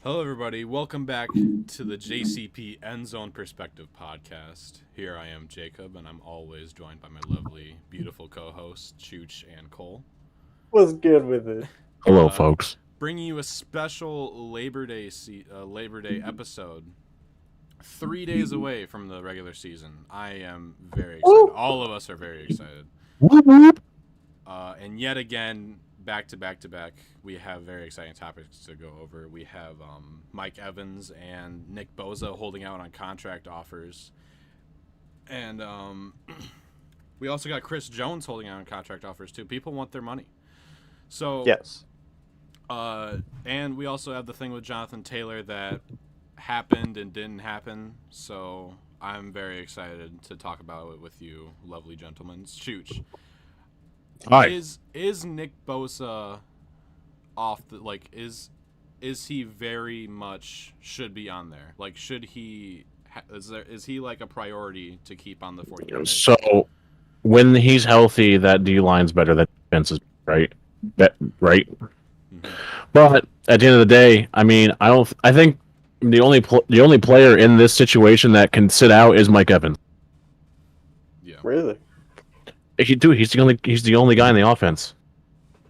Hello, everybody. Welcome back to the JCP End Zone Perspective podcast. Here I am, Jacob, and I'm always joined by my lovely, beautiful co-hosts, Chooch and Cole. What's good with it? Hello, folks. Bringing you a special Labor Day episode. 3 days away from the regular season. I am very excited. All of us are very excited. Whoop, whoop. And yet again, back to back, we have very exciting topics to go over. We have Mike Evans and Nick Bosa holding out on contract offers. And we also got Chris Jones holding out on contract offers, too. People want their money. So, Yes. And we also have the thing with Jonathan Taylor that happened and didn't happen. So I'm very excited to talk about it with you, lovely gentlemen. Chooch. Hi. Is Nick Bosa off the is he very much should be on there? Like, should he is he like a priority to keep on the 49ers? So, when he's healthy, that D line's better. That defense is right. Right. Mm-hmm. But at the end of the day, I mean, I think the only player in this situation that can sit out is Mike Evans. Yeah. Really? He's the only guy in the offense.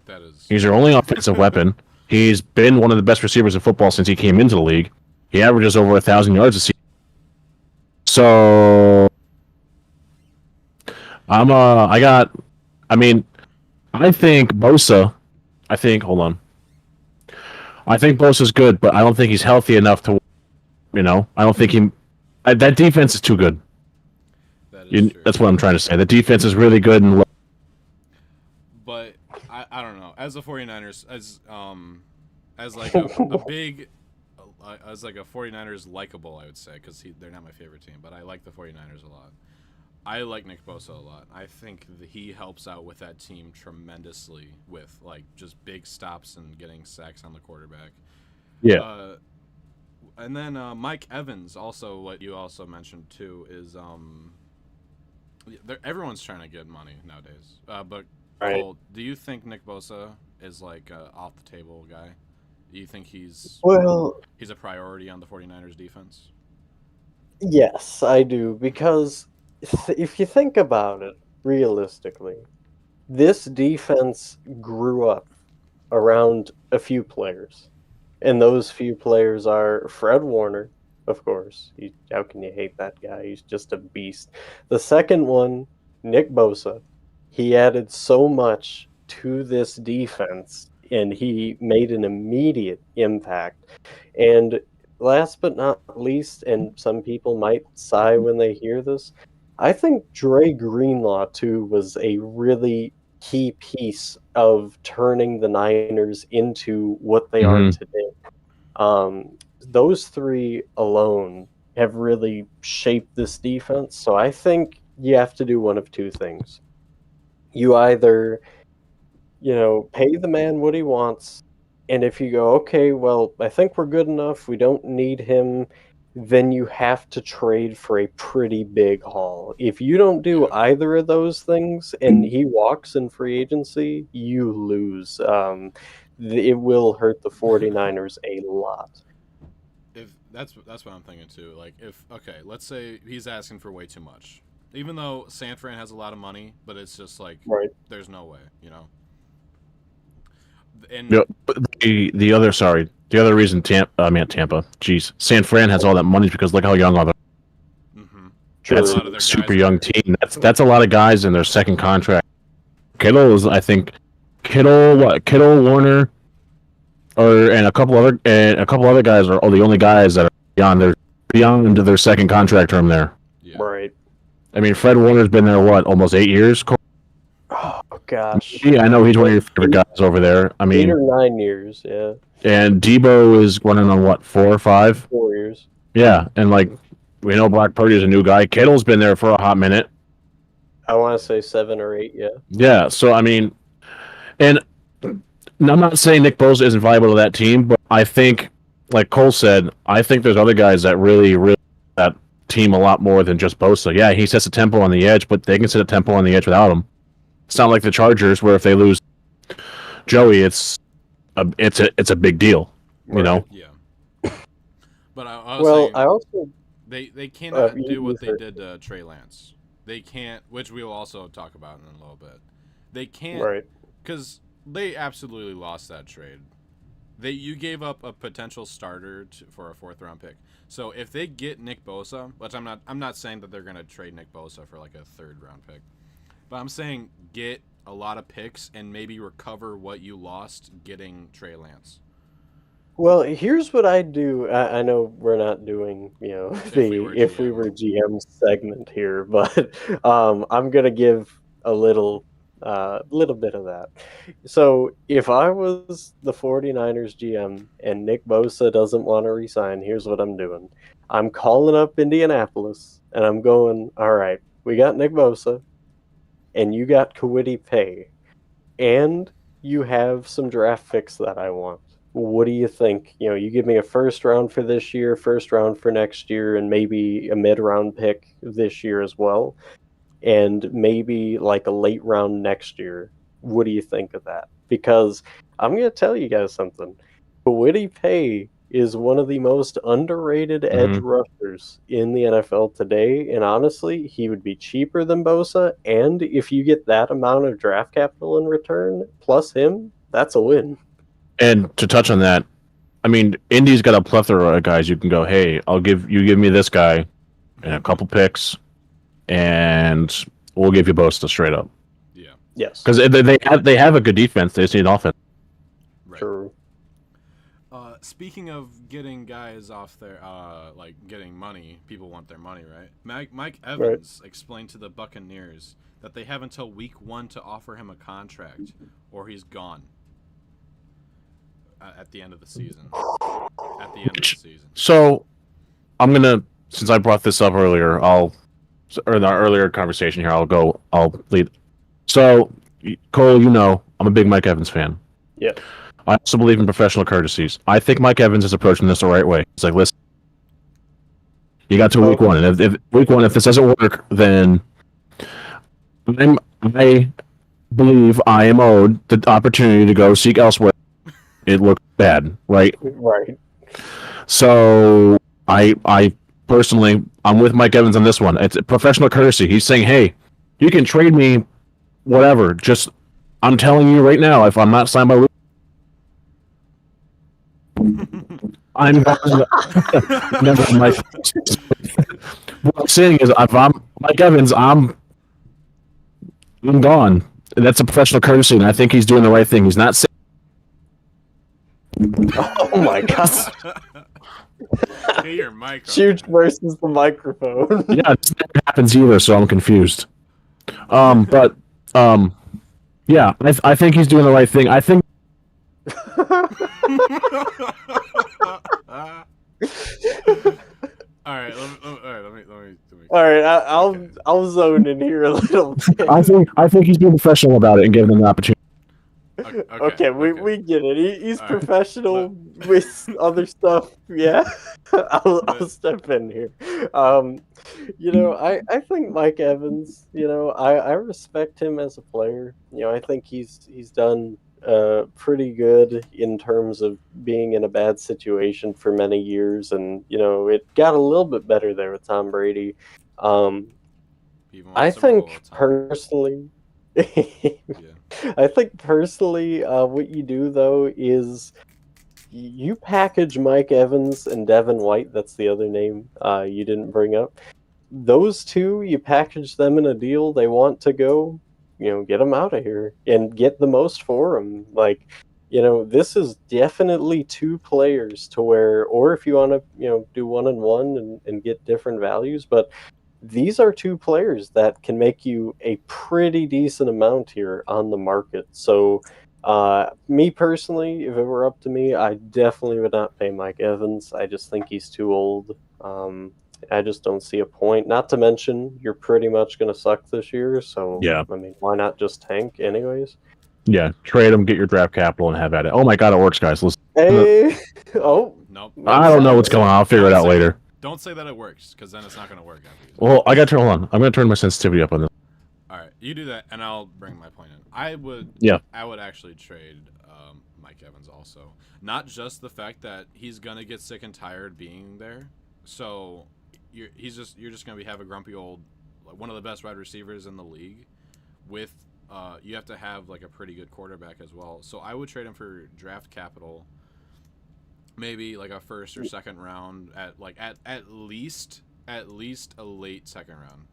That is. He's their only offensive weapon. He's been one of the best receivers in football since he came into the league. He averages over 1,000 yards a season. So, I think Bosa. I think Bosa's good, but I don't think he's healthy enough to. I don't think he. That defense is too good. That is true. That's what I'm trying to say. The defense is really good and. But I don't know. As a 49ers, as like a big, as like a 49ers likable, I would say, because they're not my favorite team, but I like the 49ers a lot. I like Nick Bosa a lot. I think that he helps out with that team tremendously with like just big stops and getting sacks on the quarterback. Yeah. And then Mike Evans, also what you also mentioned too, is everyone's trying to get money nowadays. But Right. Cole, do you think Nick Bosa is like a off the table guy? Do you think he's a priority on the 49ers defense? Yes, I do, because if you think about it realistically, this defense grew up around a few players. And those few players are Fred Warner, of course. How can you hate that guy? He's just a beast. The second one, Nick Bosa. He added so much to this defense, and he made an immediate impact. And last but not least, and some people might sigh when they hear this, I think Dre Greenlaw, too, was a really key piece of turning the Niners into what they are today. Those three alone have really shaped this defense. So I think you have to do one of two things. You either, pay the man what he wants, and if you go, okay, well, I think we're good enough, we don't need him, then you have to trade for a pretty big haul. If you don't do either of those things and he walks in free agency, you lose. It will hurt the 49ers a lot. If that's what I'm thinking too. Like, let's say he's asking for way too much. Even though San Fran has a lot of money, but it's just like, Right. There's no way, And The other reason Tampa. Jeez, San Fran has all that money because look how young all the. mm-hmm. That's A lot of their a super guys young team. That's a lot of guys in their second contract. Kittle is, I think, Kittle, Warner, and a couple other guys are all the only guys that are beyond their second contract term there. Yeah. Right. I mean, Fred Warner's been there almost 8 years. Oh, gosh. Yeah, I know he's one of your favorite guys over there. I 8 mean, or 9 years, yeah. and Debo is running on 4 or 5? 4 years. Yeah, and we know Brock Purdy's a new guy. Kittle's been there for a hot minute. I want to say 7 or 8, yeah. Yeah, so I mean, and I'm not saying Nick Bosa isn't valuable to that team, but I think, like Cole said, I think there's other guys that really that team a lot more than just Bosa. Yeah, he sets a tempo on the edge, but they can set a tempo on the edge without him. It's not like the Chargers, where if they lose Joey, it's a big deal. Yeah. But I was Well, saying I also they cannot you- do what you they first. did to Trey Lance. They can't, which we will also talk about in a little bit. They can't Right. because they absolutely lost that trade. You gave up a potential starter for a 4th-round pick. So if they get Nick Bosa, which I'm not saying that they're gonna trade Nick Bosa for like a 3rd-round pick, but I'm saying get a lot of picks and maybe recover what you lost getting Trey Lance. Well, here's what I do. I know we're not doing, If we the were if we GM, were GM segment here, but I'm gonna give a little bit of that. So if I was the 49ers GM and Nick Bosa doesn't want to resign, here's what I'm doing. I'm calling up Indianapolis and I'm going, all right, we got Nick Bosa and you got Kwity Paye and you have some draft picks that I want. What do you think? You give me a first round for this year, first round for next year, and maybe a mid round pick this year as well, and maybe like a late round next year. What do you think of that? Because I'm going to tell you guys something. Kwity Paye is one of the most underrated edge Mhm. rushers in the NFL today, and honestly, he would be cheaper than Bosa. And if you get that amount of draft capital in return, plus him, that's a win. And to touch on that, I mean, Indy's got a plethora of guys you can go, hey, give me this guy and a couple picks, and we'll give you Bosa straight up. Yeah. Yes. Because they have a good defense. They just need an offense. Right. True. Speaking of getting guys off their, like getting money, people want their money, right? Mike Evans explained to the Buccaneers that they have until week 1 to offer him a contract, or he's gone at the end of the season. At the end of the season. So I'm gonna, since I brought this up earlier, or in our earlier conversation here, I'll lead. So Cole, I'm a big Mike Evans fan. Yeah. I also believe in professional courtesies. I think Mike Evans is approaching this the right way. It's like, listen, you got to week 1, and if week 1, if this doesn't work, then I believe I am owed the opportunity to go seek elsewhere. It looked bad, right? Right. So I personally, I'm with Mike Evans on this one. It's a professional courtesy. He's saying, hey, you can trade me whatever. Just, I'm telling you right now, if I'm not signed by I'm never Mike. What I'm saying is, if I'm Mike Evans, I'm gone. That's a professional courtesy, and I think he's doing the right thing. He's not saying, Oh my god. Get your mic on. Huge versus the microphone. yeah, this never happens either, so I'm confused. But yeah, I think he's doing the right thing. I think All right, let me. All right, I'll zone in here a little bit. I think he's being professional about it and giving them the opportunity. Okay, we get it. He's All right. professional with other stuff. Yeah, I'll step in here. I think Mike Evans. I respect him as a player. I think he's done pretty good in terms of being in a bad situation for many years, and it got a little bit better there with Tom Brady. I think personally. I think personally, what you do though is you package Mike Evans and Devin White. That's the other name you didn't bring up. Those two, you package them in a deal. They want to go, get them out of here and get the most for them. Like, this is definitely 2 players to where, or if you want to, do 1-and-1 and get different values, but these are 2 players that can make you a pretty decent amount here on the market. So, me personally, if it were up to me, I definitely would not pay Mike Evans. I just think he's too old. I just don't see a point. Not to mention, you're pretty much going to suck this year. So, Yeah. I mean, why not just tank anyways? Yeah, trade him, get your draft capital, and have at it. Oh my god, it works, guys. Listen, Hey, oh, Nope. I don't know what's going on. I'll figure it out later. Don't say that it works, because then it's not going to work after you. Well, hold on. I'm going to turn my sensitivity up on this. All right, you do that, and I'll bring my point in. I would actually trade Mike Evans also. Not just the fact that he's gonna get sick and tired being there, so you're just gonna have a grumpy old, like, one of the best wide receivers in the league. With you have to have like a pretty good quarterback as well. So I would trade him for draft capital, maybe like a first or second round at least a late second round.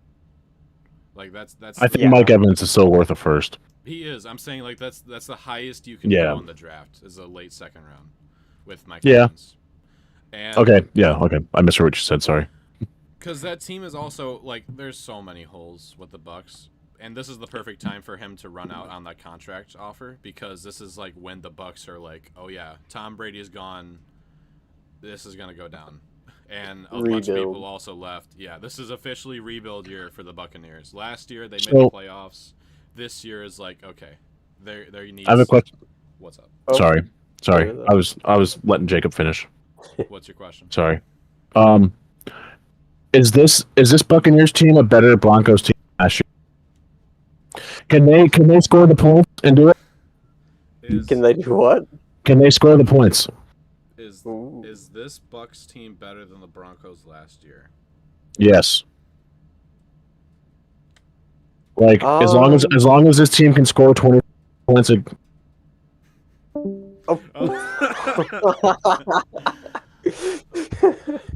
Like that's I think Mike Evans is still worth a first. He is. I'm saying like that's the highest you can go in the draft is a late second round with Mike Evans. And okay. I misheard what you said. Sorry. Because that team is also like there's so many holes with the Bucks, and this is the perfect time for him to run out on that contract offer because this is like when the Bucks are like, oh yeah, Tom Brady is gone. This is gonna go down. And a bunch of people also left. Yeah, this is officially rebuild year for the Buccaneers. Last year they made the playoffs. This year is like, okay, there needs. I have a question. What's up? Oh. Sorry. I was letting Jacob finish. What's your question? Sorry. Is this Buccaneers team a better Broncos team last year? Can they score the points and do it? Can they do what? Can they score the points? Is this Bucks team better than the Broncos last year? Yes. Like as long as this team can score 20 points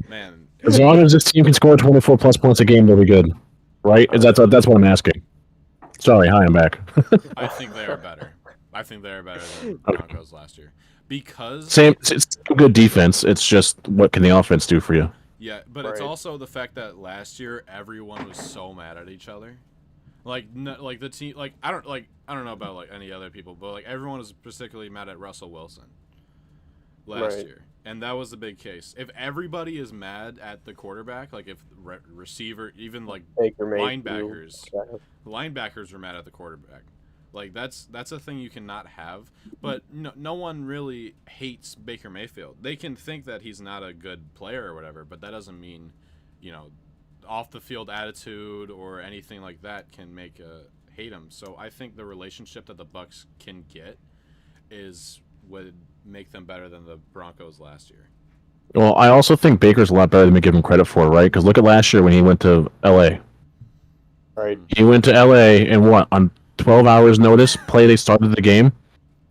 Man, as long as this team can score 24 plus points a game, they'll be good, right? That's what I'm asking. Sorry, hi, I'm back. I think they are better. I think they are better than the Broncos last year because it's a good defense. It's just what can the offense do for you? Yeah, but it's also the fact that last year everyone was so mad at each other. Like the team, like I don't know about like any other people, but like everyone was particularly mad at Russell Wilson last year, and that was the big case. If everybody is mad at the quarterback, like if receiver, even like linebackers were mad at the quarterback, like that's a thing you cannot have. But no one really hates Baker Mayfield. They can think that he's not a good player or whatever, but that doesn't mean, off the field attitude or anything like that can make hate him. So I think the relationship that the Bucks can get would make them better than the Broncos last year. Well, I also think Baker's a lot better than we give him credit for, right? Because look at last year when he went to LA. Right. He went to LA and what, on 12 hours notice, they started the game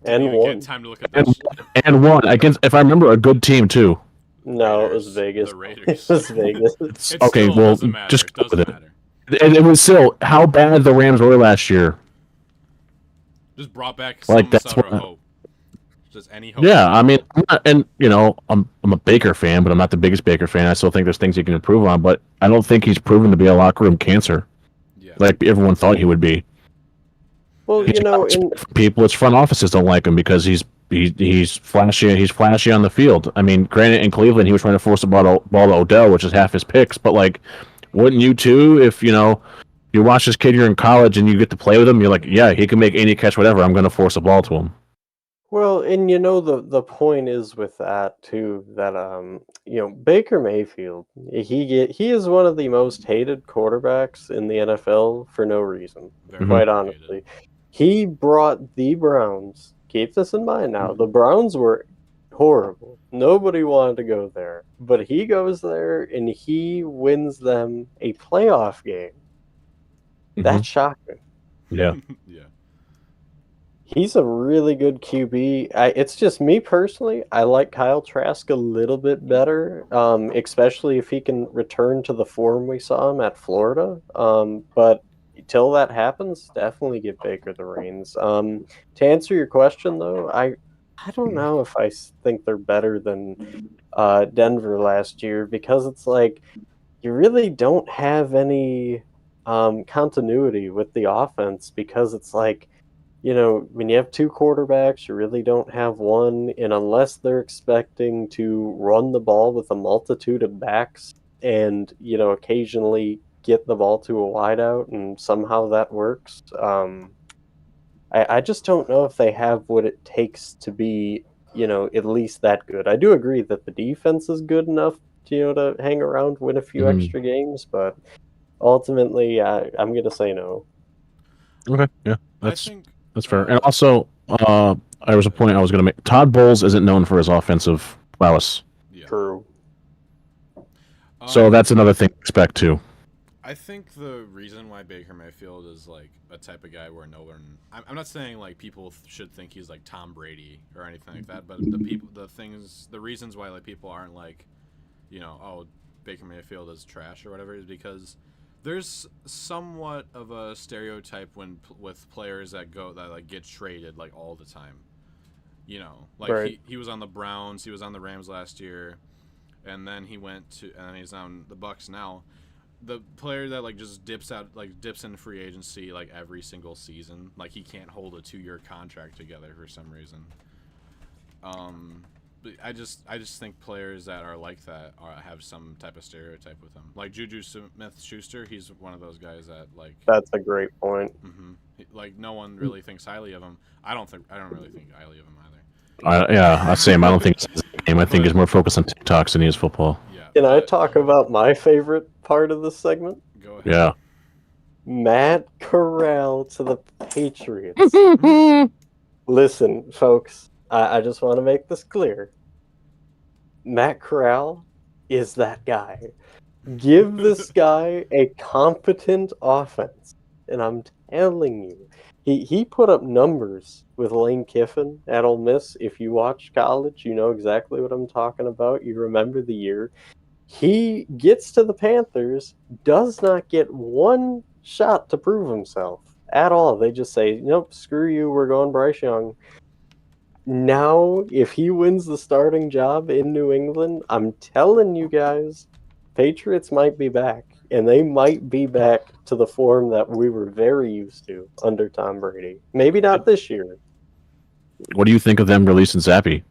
and won. Time to look at this. And won against, if I remember, a good team too. No, it was Vegas. The Raiders. It was Vegas. Okay, well, just go with it. And it was still how bad the Rams were last year. Just brought back some sort of hope. Just any hope. Yeah, I mean, I'm a Baker fan, but I'm not the biggest Baker fan. I still think there's things he can improve on, but I don't think he's proven to be a locker room cancer. Yeah. Like everyone thought he would be. Well, people, it's front offices don't like him because he's flashy. He's flashy on the field. I mean, granted, in Cleveland, he was trying to force the ball to Odell, which is half his picks. But like, wouldn't you too? If you watch this kid, you're in college, and you get to play with him, you're like, yeah, he can make any catch, whatever. I'm going to force a ball to him. Well, and the point is with that too that Baker Mayfield he is one of the most hated quarterbacks in the NFL for no reason. Quite honestly, he brought the Browns. Keep this in mind now. The Browns were horrible. Nobody wanted to go there. But he goes there and he wins them a playoff game. That's shocking. Yeah. Yeah. He's a really good QB. It's just me personally. I like Kyle Trask a little bit better, especially if he can return to the form we saw him at Florida. But till that happens, definitely give Baker the reins. To answer your question, though, I don't know if I think they're better than Denver last year because it's like you really don't have any continuity with the offense because it's like, when you have two quarterbacks, you really don't have one, and unless they're expecting to run the ball with a multitude of backs and, occasionally get the ball to a wideout and somehow that works, I just don't know if they have what it takes to be, at least that good. I do agree that the defense is good enough, to hang around, win a few extra games, but ultimately, I'm going to say no. Okay, yeah. That's fair. And also, there was a point I was going to make. Todd Bowles isn't known for his offensive prowess. Yeah. True. So that's another thing to expect too. I think the reason why Baker Mayfield is like a type of guy where no one, I'm not saying like people should think he's like Tom Brady or anything like that, but the reasons why like people aren't like, oh, Baker Mayfield is trash or whatever is because there's somewhat of a stereotype with players that like get traded like all the time. Like Right. he was on the Browns, he was on the Rams last year, and then and he's on the Bucks now. The player that like just dips in free agency like every single season, like he can't hold a 2-year contract together for some reason. But I just think players that are like that have some type of stereotype with them. Like Juju Smith-Schuster, he's one of those guys that like. That's a great point. Like no one really thinks highly of him. I don't really think highly of him either. Same. I don't think it's his game. I think he's more focused on TikToks than he is football. Yeah. Can I talk about my favorite part of this segment? Go ahead. Yeah. Matt Corral to the Patriots. Listen, folks, I just want to make this clear. Matt Corral is that guy. Give this guy a competent offense. And I'm telling you, he put up numbers with Lane Kiffin at Ole Miss. If you watched college, you know exactly what I'm talking about. You remember the year. He gets to the Panthers, does not get one shot to prove himself at all. They just say, nope, screw you, we're going Bryce Young. Now, if he wins the starting job in New England, I'm telling you guys, Patriots might be back. And they might be back to the form that we were very used to under Tom Brady. Maybe not this year. What do you think of them releasing Zappy?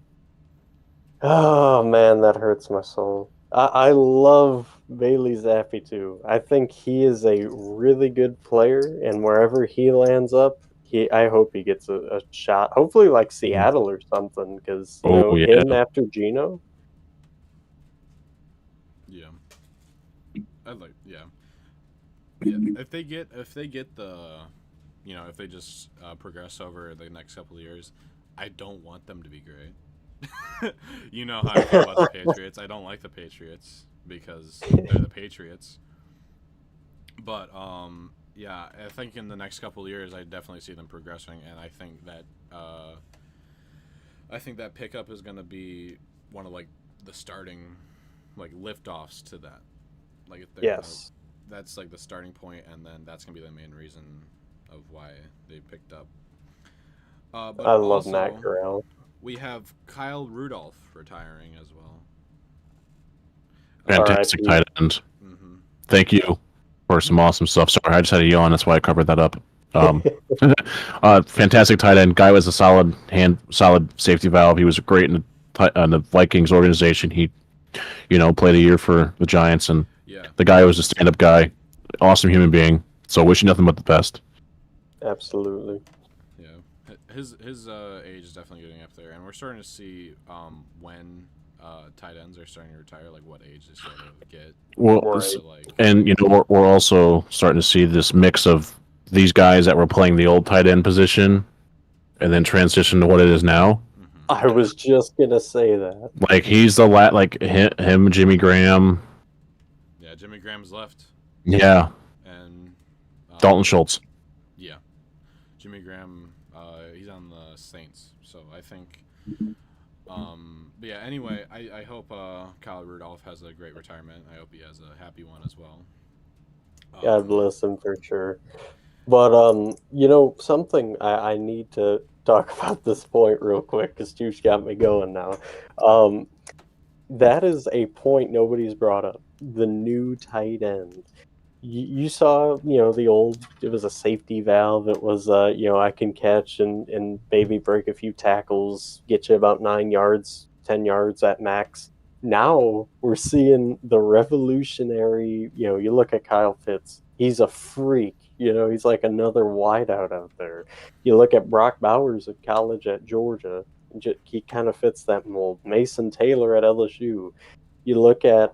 Oh, man, that hurts my soul. I love Bailey Zappi, too. I think he is a really good player, and wherever he lands up, I hope he gets a shot. Hopefully, like Seattle or something, because him after Geno. Yeah. If they get the, if they just progress over the next couple of years, I don't want them to be great. You know how I feel about the Patriots. I don't like the Patriots because they're the Patriots. But I think in the next couple of years, I definitely see them progressing, and I think that pickup is going to be one of like the starting like liftoffs to that. Like yes. That's like the starting point, and then that's gonna be the main reason of why they picked up. But I love Matt Corral. We have Kyle Rudolph retiring as well. Fantastic tight end. Mm-hmm. Thank you for some awesome stuff. Sorry, I just had a yawn. That's why I covered that up. Fantastic tight end. Guy was a solid safety valve. He was great in the Vikings organization. He, played a year for the Giants, and the guy was a stand-up guy, awesome human being. So wish you nothing but the best. Absolutely. Yeah, his age is definitely getting up there, and we're starting to see when tight ends are starting to retire, like what age they start to get. Well, and we're also starting to see this mix of these guys that were playing the old tight end position, and then transition to what it is now. I was just gonna say that. Like he's the him, Jimmy Graham. Yeah, Jimmy Graham's left. Yeah. And Dalton Schultz. Yeah, Jimmy Graham. He's on the Saints, so I think. But yeah. Anyway, I hope Kyle Rudolph has a great retirement. I hope he has a happy one as well. God bless him for sure. But something I need to talk about this point real quick because Juice got me going now. That is a point nobody's brought up. The new tight end. You saw, the old. It was a safety valve. It was, I can catch and maybe break a few tackles, get you about 9 yards, 10 yards at max. Now we're seeing the revolutionary. You look at Kyle Pitts. He's a freak. He's like another wideout out there. You look at Brock Bowers at college at Georgia. He kind of fits that mold. Mason Taylor at LSU. You look at,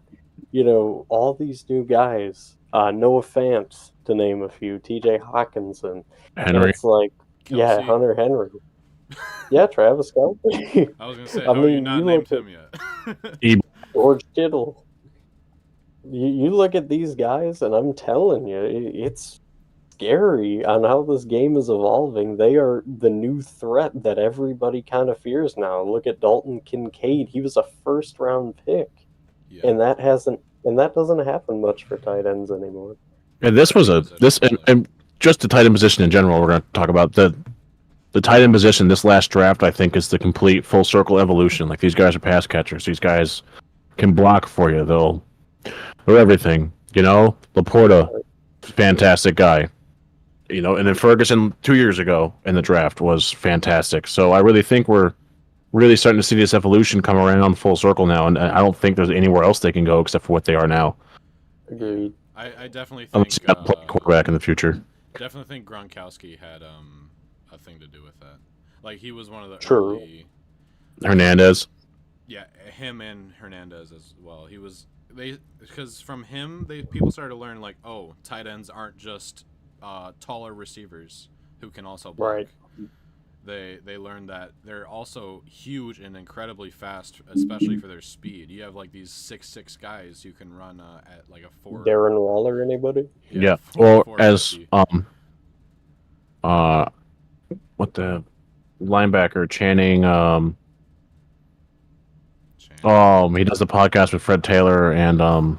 all these new guys. Noah Fant, to name a few. T.J. Hawkinson. Henry. It's like, Yeah, Kelsey? Hunter Henry. Yeah, Travis Kelce. I was gonna say, I how have you mean, not you named look him yet? He, at George Kittle. You look at these guys, and I'm telling you, it's scary on how this game is evolving. They are the new threat that everybody kind of fears now. Look at Dalton Kincaid. He was a first round pick, Yeah. and that doesn't happen much for tight ends anymore. and this was a this and just the tight end position in general. We're going to talk about the tight end position. This last draft, I think, is the complete full circle evolution. Like these guys are pass catchers. These guys can block for you. They're everything. You know, Laporta, fantastic guy. You know, and then Ferguson 2 years ago in the draft was fantastic. So I really think we're really starting to see this evolution come around full circle now, and I don't think there's anywhere else they can go except for what they are now. Agreed. I definitely Unless think you got to play quarterback in the future. definitely think Gronkowski had a thing to do with that. Like he was one of the True. early. Hernandez. Yeah, him and Hernandez as well. He was because from him people started to learn like, oh, tight ends aren't just taller receivers who can also block. Right. They learned that they're also huge and incredibly fast, especially for their speed. You have like these 6'6" guys who can run at like a 4. Darren Waller, anybody? Yeah. four- Or as 450. what the linebacker Channing he does the podcast with Fred Taylor and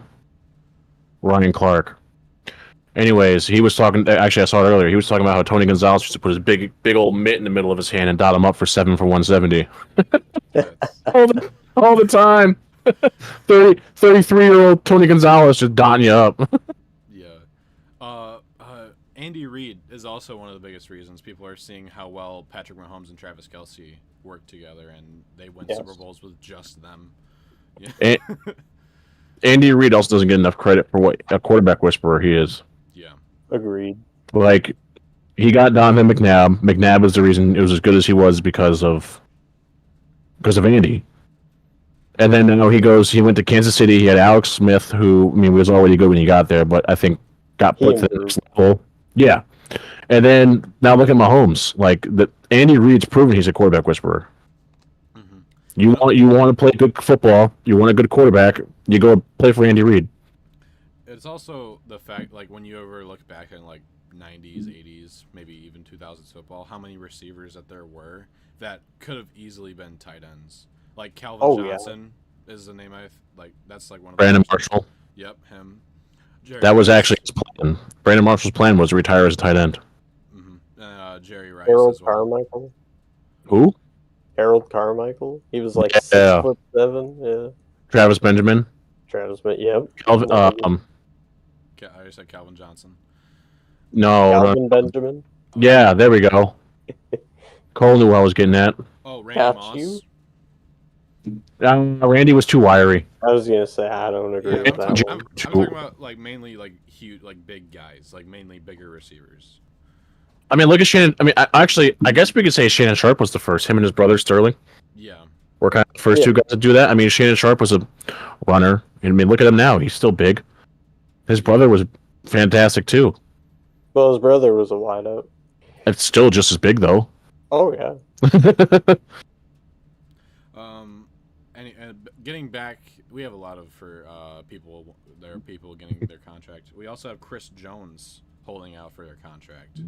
Ryan Clark. Anyways, he was talking. Actually, I saw it earlier. He was talking about how Tony Gonzalez used to put his big old mitt in the middle of his hand and dot him up for 7 for 170 all the time. 33-year-old Tony Gonzalez just dotting you up. Yeah. Andy Reid is also one of the biggest reasons people are seeing how well Patrick Mahomes and Travis Kelce work together, and they win Super Bowls with just them. Yeah. Andy Reid also doesn't get enough credit for what a quarterback whisperer he is. Yeah. Agreed. Like, he got Donovan McNabb. McNabb was the reason it was as good as he was because of Andy. And then he went to Kansas City. He had Alex Smith, who, I mean, was already good when he got there, but I think got put to the next level. Yeah. And then now look at Mahomes. Like, Andy Reid's proven he's a quarterback whisperer. Mm-hmm. You want to play good football. You want a good quarterback. You go play for Andy Reid. It's also the fact, like, when you ever look back in, like, 90s, 80s, maybe even 2000s football, how many receivers that there were that could have easily been tight ends. Like, Calvin Johnson is the name that's, like, one of the Brandon Marshall. Yep, him. That was actually his plan. Brandon Marshall's plan was to retire as a tight end. Mm-hmm. Jerry Rice Harold as well. Carmichael. Who? Harold Carmichael. He was like 6'7". Yeah. Travis Benjamin. Travis, yep. Calvin, I already said Calvin Johnson. Calvin Benjamin. Yeah, there we go. Cole knew what I was getting at. Oh, Randy Moss. Randy was too wiry. I was gonna say I don't agree with that one. I'm talking about like mainly like huge, like big guys, like mainly bigger receivers. I mean, look at Shannon. I mean, I guess we could say Shannon Sharp was the first. Him and his brother Sterling. Yeah. Were kind of the first two guys to do that. I mean, Shannon Sharp was a runner. I mean, look at him now. He's still big. His brother was fantastic too. Well, his brother was a wideout. It's still just as big though. Oh yeah. And getting back, we have a lot of people. There are people getting their contract. We also have Chris Jones holding out for their contract.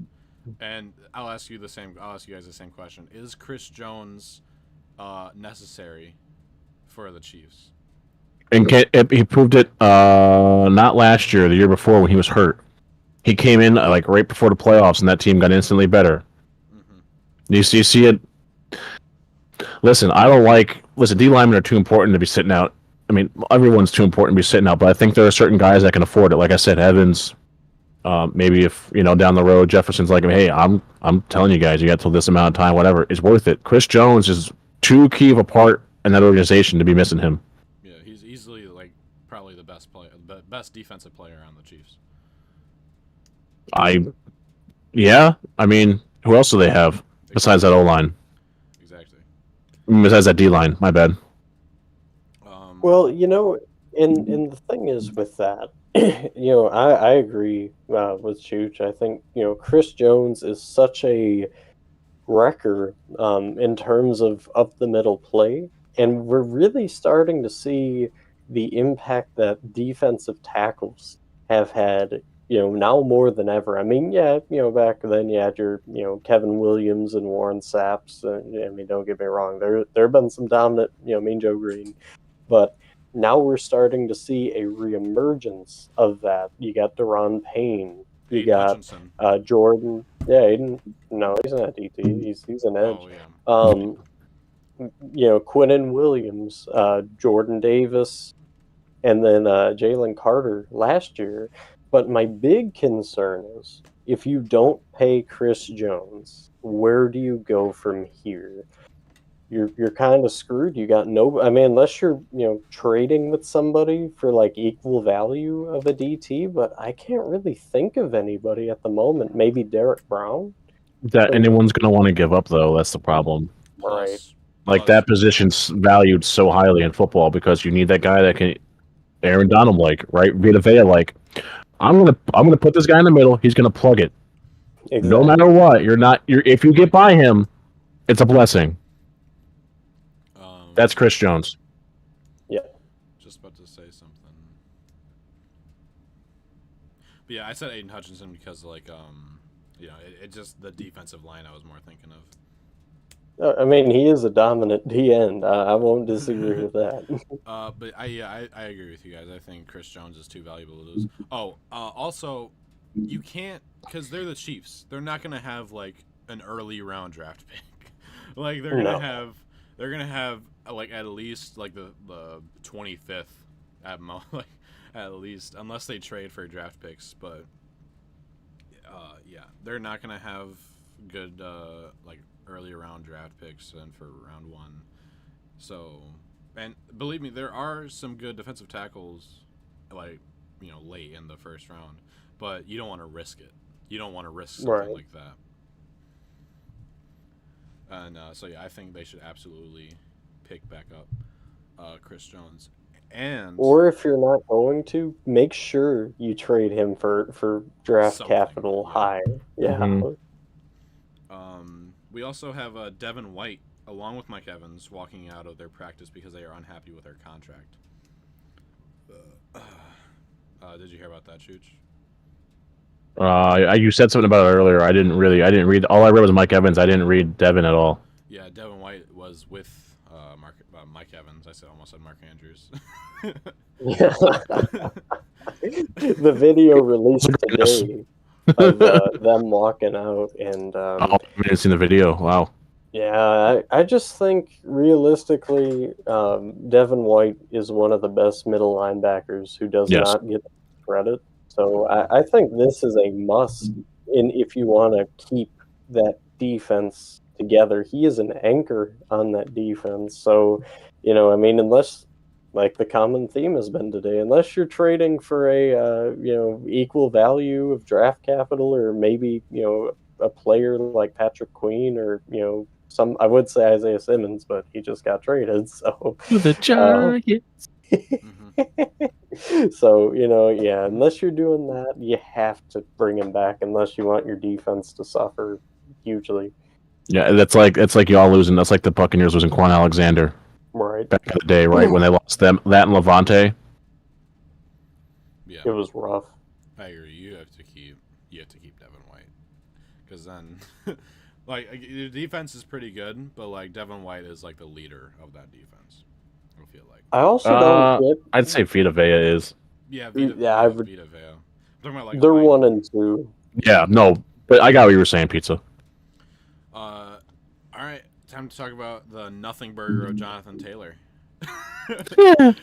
And I'll ask you guys the same question: is Chris Jones necessary for the Chiefs? And he proved it not last year, the year before when he was hurt. He came in like right before the playoffs, and that team got instantly better. Mm-hmm. You see it. Listen, D linemen are too important to be sitting out. I mean, everyone's too important to be sitting out, but I think there are certain guys that can afford it. Like I said, Evans. Maybe if down the road, Jefferson's like, hey, I'm telling you guys, you got till this amount of time, whatever. It's worth it. Chris Jones is too key of a part in that organization to be missing him. Yeah, he's easily like probably the best player, the best defensive player on the Chiefs. I mean, who else do they have besides that O-line? Exactly. Besides that D-line, my bad. Well, and the thing is with that, I agree with Chooch. I think, Chris Jones is such a wrecker in terms of up the middle play, and we're really starting to see the impact that defensive tackles have had. Now more than ever. I mean, yeah, back then you had your, Kevin Williams and Warren Saps. I mean, don't get me wrong. There have been some dominant, Mean Joe Green, but now we're starting to see a reemergence of that. You got Deron Payne. You Aiden got Hutchinson. Jordan. Yeah, Aiden. No, he's not DT. He's an edge. Oh yeah. Um, Quinnen Williams, Jordan Davis, and then Jalen Carter last year. But my big concern is if you don't pay Chris Jones, where do you go from here? You're kind of screwed. You got no. I mean, unless you're trading with somebody for like equal value of a DT, but I can't really think of anybody at the moment. Maybe Derek Brown. That anyone's going to want to give up, though. That's the problem. Right. Like, that position's valued so highly in football because you need that guy that can Aaron Donald right? Vita Vea I'm gonna put this guy in the middle, he's gonna plug it. Exactly. No matter what, if you get by him, it's a blessing. That's Chris Jones. Yeah. Just about to say something. But yeah, I said Aiden Hutchinson because it just the defensive line I was more thinking of. I mean, he is a dominant D end. I won't disagree with that. But I agree with you guys. I think Chris Jones is too valuable to lose. Oh, also, you can't, because they're the Chiefs. They're not gonna have like an early round draft pick. Like they're gonna have like at least like the 25th at like at least, unless they trade for draft picks. But yeah, they're not gonna have good like early round draft picks and for round 1. So, and believe me, there are some good defensive tackles like late in the first round, but you don't want to risk it. You don't want to risk something like that. And so yeah, I think they should absolutely pick back up Chris Jones. And or if you're not going to, make sure you trade him for draft capital high. Yeah. Mm-hmm. We also have Devin White along with Mike Evans walking out of their practice because they are unhappy with their contract. Did you hear about that, Chooch? You said something about it earlier. I didn't read. All I read was Mike Evans. I didn't read Devin at all. Yeah, Devin White was with Mike Evans. I almost said Mark Andrews. The video released today of them walking out, and I haven't seen the video. Wow. Yeah, I just think realistically, Devin White is one of the best middle linebackers who does not get credit. So I think this is a must if you want to keep that defense together. He is an anchor on that defense. So, I mean, unless, like the common theme has been today, unless you're trading for a, equal value of draft capital, or maybe, a player like Patrick Queen, or, I would say Isaiah Simmons, but he just got traded. So the Giants. So, yeah, unless you're doing that, you have to bring him back unless you want your defense to suffer hugely. Yeah, that's like y'all losing. That's like the Buccaneers losing Quan Alexander. Right. Back in the day, right? When they lost that and Levante. Yeah. It was rough. I agree. You have to keep Devin White. Because then like the defense is pretty good, but like Devin White is like the leader of that defense. I feel like. I also don't get. I'd say Vita Vea is. Yeah, Vita Vea. I'm talking about, like, they're 1 and 2. Yeah, no, but I got what you were saying, Pizza. All right, time to talk about the nothing burger of Jonathan Taylor. I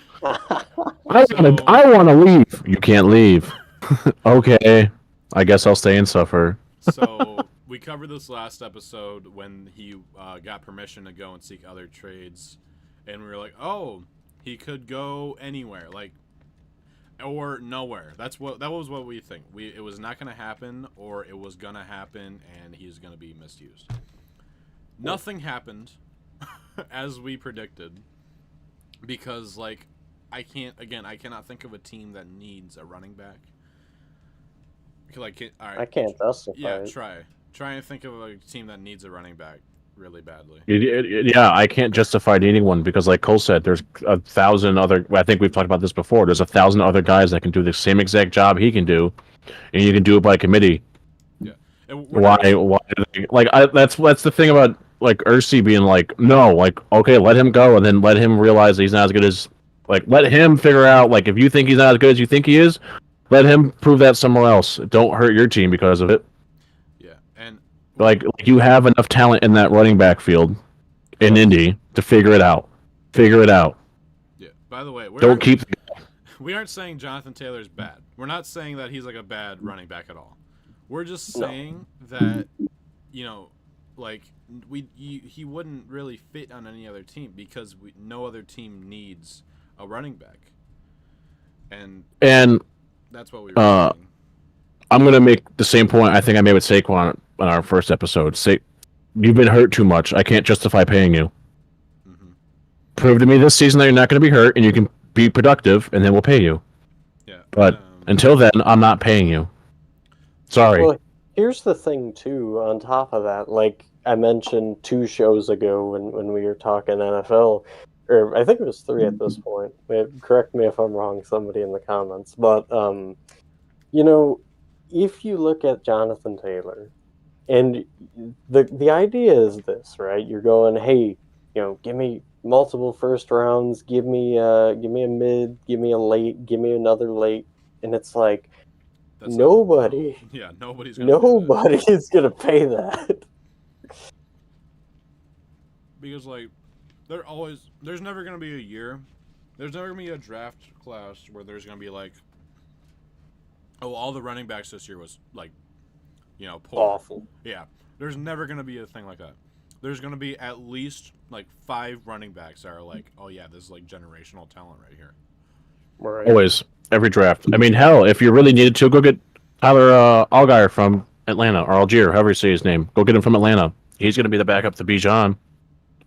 want to leave. You can't leave. Okay, I guess I'll stay and suffer. So we covered this last episode when he got permission to go and seek other trades, and we were like, oh, he could go anywhere, like, or nowhere. That was what we think. It was not going to happen, or it was going to happen, and he's going to be misused. Nothing happened, as we predicted, because like I cannot think of a team that needs a running back. Like, all right, I can't justify. Yeah, it. try. Try and think of a team that needs a running back really badly. Yeah, I can't justify needing one because, like Cole said, there's 1,000 other. I think we've talked about this before. There's 1,000 other guys that can do the same exact job he can do, and you can do it by committee. Yeah. And Why? That's the thing about like Ursi being like, no, like okay, let him go, and then let him realize that he's not as good as like let him figure out like if you think he's not as good as you think he is, let him prove that somewhere else. Don't hurt your team because of it. Yeah, and Like you have enough talent in that running back field in Indy to figure it out. Figure it out. yeah. By the way, Don't keep. we aren't saying Jonathan Taylor's bad. We're not saying that he's like a bad running back at all. We're just saying that, you know, like he wouldn't really fit on any other team because no other team needs a running back, and that's what we were saying. I'm gonna make the same point I think I made with Saquon on our first episode. You've been hurt too much. I can't justify paying you. Mm-hmm. Prove to me this season that you're not going to be hurt and you can be productive, and then we'll pay you. Yeah. But until then, I'm not paying you. Sorry. Well, here's the thing too. On top of that, like I mentioned 2 shows ago when we were talking NFL, or I think it was 3 at this point. Correct me if I'm wrong, somebody in the comments. But you know, if you look at Jonathan Taylor, and the idea is this, right? You're going, hey, you know, give me multiple first rounds, give me a mid, give me a late, give me another late, and it's like nobody's gonna pay that. Because like there's never gonna be a year, there's never gonna be a draft class where there's gonna be like, oh, all the running backs this year was like, you know, poor. Awful. Yeah, there's never gonna be a thing like that. There's gonna be at least like 5 running backs that are like, oh yeah, this is like generational talent right here. Right. Always, every draft. I mean, hell, if you really needed to, go get Tyler Allgeier from Atlanta, or Algier, however you say his name. Go get him from Atlanta. He's going to be the backup to Bijan.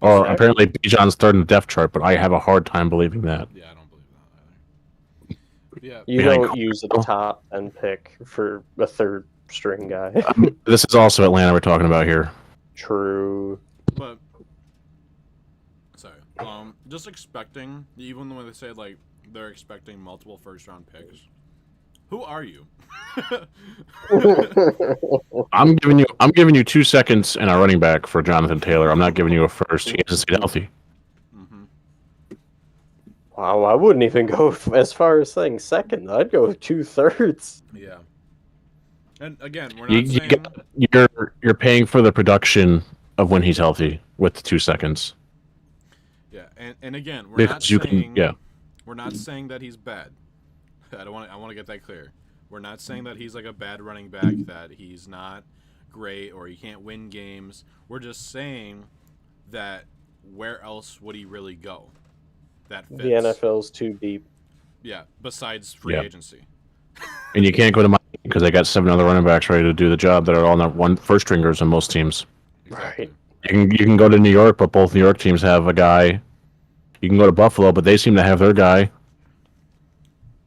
Or apparently Bijan's third in the depth chart, but I have a hard time believing that. Yeah, I don't believe that either. Yeah, you don't use a top 10 pick for a third string guy. This is also Atlanta we're talking about here. True. But sorry, just expecting, even when they say like they're expecting multiple first round picks. Who are you? I'm giving you 2 seconds and a running back for Jonathan Taylor. I'm not giving you a first. He has to stay healthy. Mm-hmm. Wow, I wouldn't even go as far as saying second. I'd go 2/3. Yeah. And again, we're not saying you're paying for the production of when he's healthy with 2 seconds. Yeah, and again, we're not saying that he's bad. I want to get that clear. We're not saying that he's like a bad running back, that he's not great or he can't win games. We're just saying that where else would he really go? That fits. The NFL's too deep. Yeah, besides free agency. And you can't go to Miami because they got 7 other running backs ready to do the job that are all not one first stringers in most teams. Exactly. Right. You can go to New York, but both New York teams have a guy. You can go to Buffalo, but they seem to have their guy.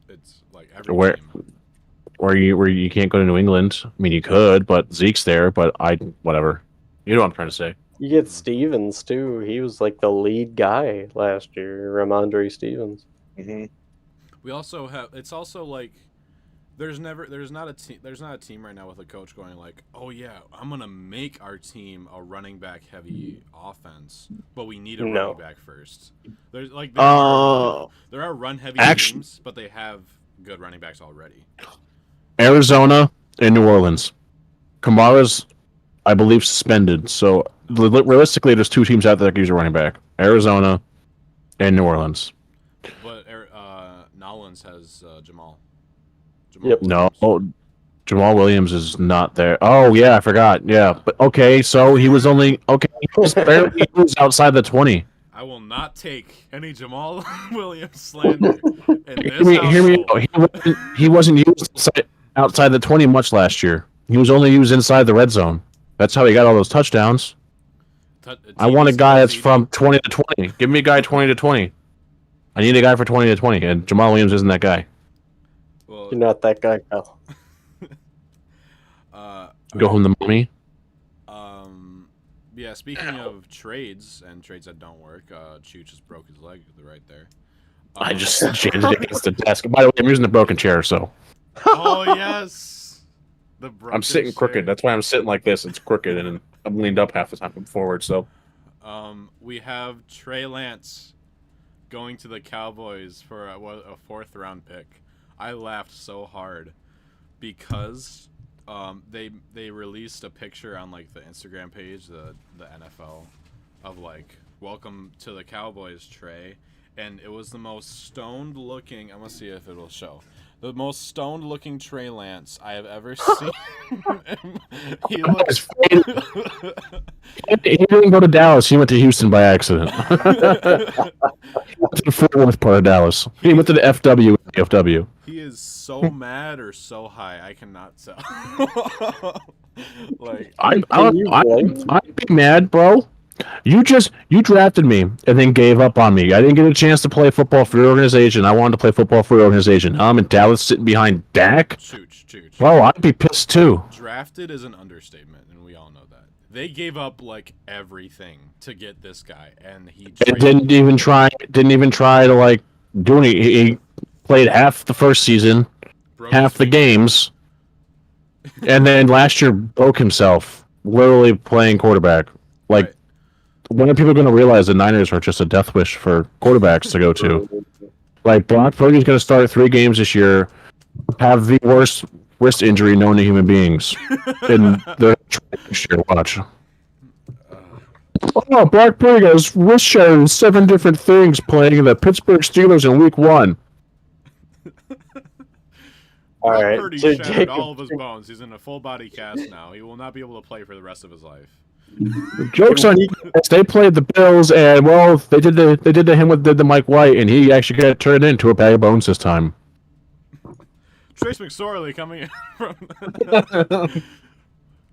It's like every team. Where you can't go to New England. I mean, you could, but Zeke's there. But whatever. You know what I'm trying to say. You get Stevens too. He was like the lead guy last year, Ramondre Stevens. Mm-hmm. We also have. It's also like there's not a team right now with a coach going like, oh yeah, I'm gonna make our team a running back heavy offense, but we need a running back first. There's like there are run heavy teams, but they have good running backs already. Arizona and New Orleans. Kamara's, I believe, suspended. So realistically, there's 2 teams out there that can use a running back: Arizona and New Orleans. But Nolans has Jamal. Yep. No, Jamal Williams is not there. Oh yeah, I forgot. Yeah, but okay, so he was only barely outside the 20. I will not take any Jamal Williams slander. Hear me out. He wasn't used outside the 20 much last year. He was only used inside the red zone. That's how he got all those touchdowns. I want a guy that's from 20 to 20. Give me a guy 20 to 20. I need a guy for 20 to 20, and Jamal Williams isn't that guy. Well, you're not that guy, Kyle. Go home the money. Yeah, speaking of trades and trades that don't work, Chooch just broke his leg right there. I just jammed it against the desk. By the way, I'm using the broken chair, so Oh yes, the broken I'm sitting crooked. chair. That's why I'm sitting like this. It's crooked, and I'm leaned up half the time. I'm forward, so. We have Trey Lance going to the Cowboys for a 4th round pick. I laughed so hard because they released a picture on like the Instagram page, the NFL, of like welcome to the Cowboys, Trey, and it was the most stoned looking. I'm gonna see if it'll show. The most stoned looking Trey Lance I have ever seen. He looks. He didn't go to Dallas. He went to Houston by accident. He went to the Fort Worth part of Dallas. He went to the FW. He is so mad or so high, I cannot tell. Like I'd be mad, bro. You drafted me and then gave up on me. I didn't get a chance to play football for your organization. I wanted to play football for your organization. Now I'm in Dallas sitting behind Dak. Chooch. Bro, I'd be pissed too. Drafted is an understatement, and we all know that. They gave up like everything to get this guy, and he didn't even try to like do any. He played half the first season, half the games, and then last year broke himself, literally playing quarterback. Like, right. When are people going to realize the Niners are just a death wish for quarterbacks to go to? Like, Brock Purdy's going to start 3 games this year, have the worst wrist injury known to human beings in the next year. Watch. Oh, Brock Purdy got his wrist shattered in 7 different things playing the Pittsburgh Steelers in Week 1. All right, Purdy shattered all of his bones. He's in a full body cast now. He will not be able to play for the rest of his life. Jokes on you guys. They played the Bills, and well, they did to him what did to Mike White, and he actually got turned into a bag of bones this time. Trace McSorley coming in from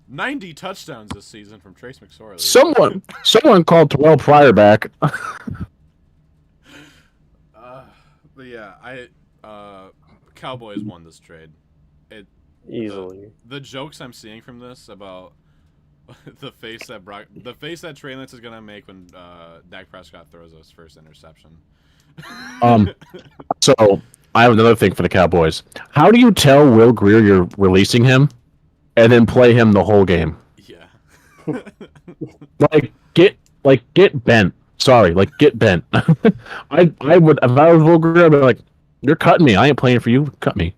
90 touchdowns this season from Trace McSorley. Someone called Terrell Pryor back. But yeah, Cowboys won this trade. Easily. The jokes I'm seeing from this about the face that Trey Lance is gonna make when Dak Prescott throws his first interception. So I have another thing for the Cowboys. How do you tell Will Grier you're releasing him, and then play him the whole game? Yeah. get bent. Sorry, get bent. I would, if I was Will Grier, I'd be like, you're cutting me. I ain't playing for you. Cut me.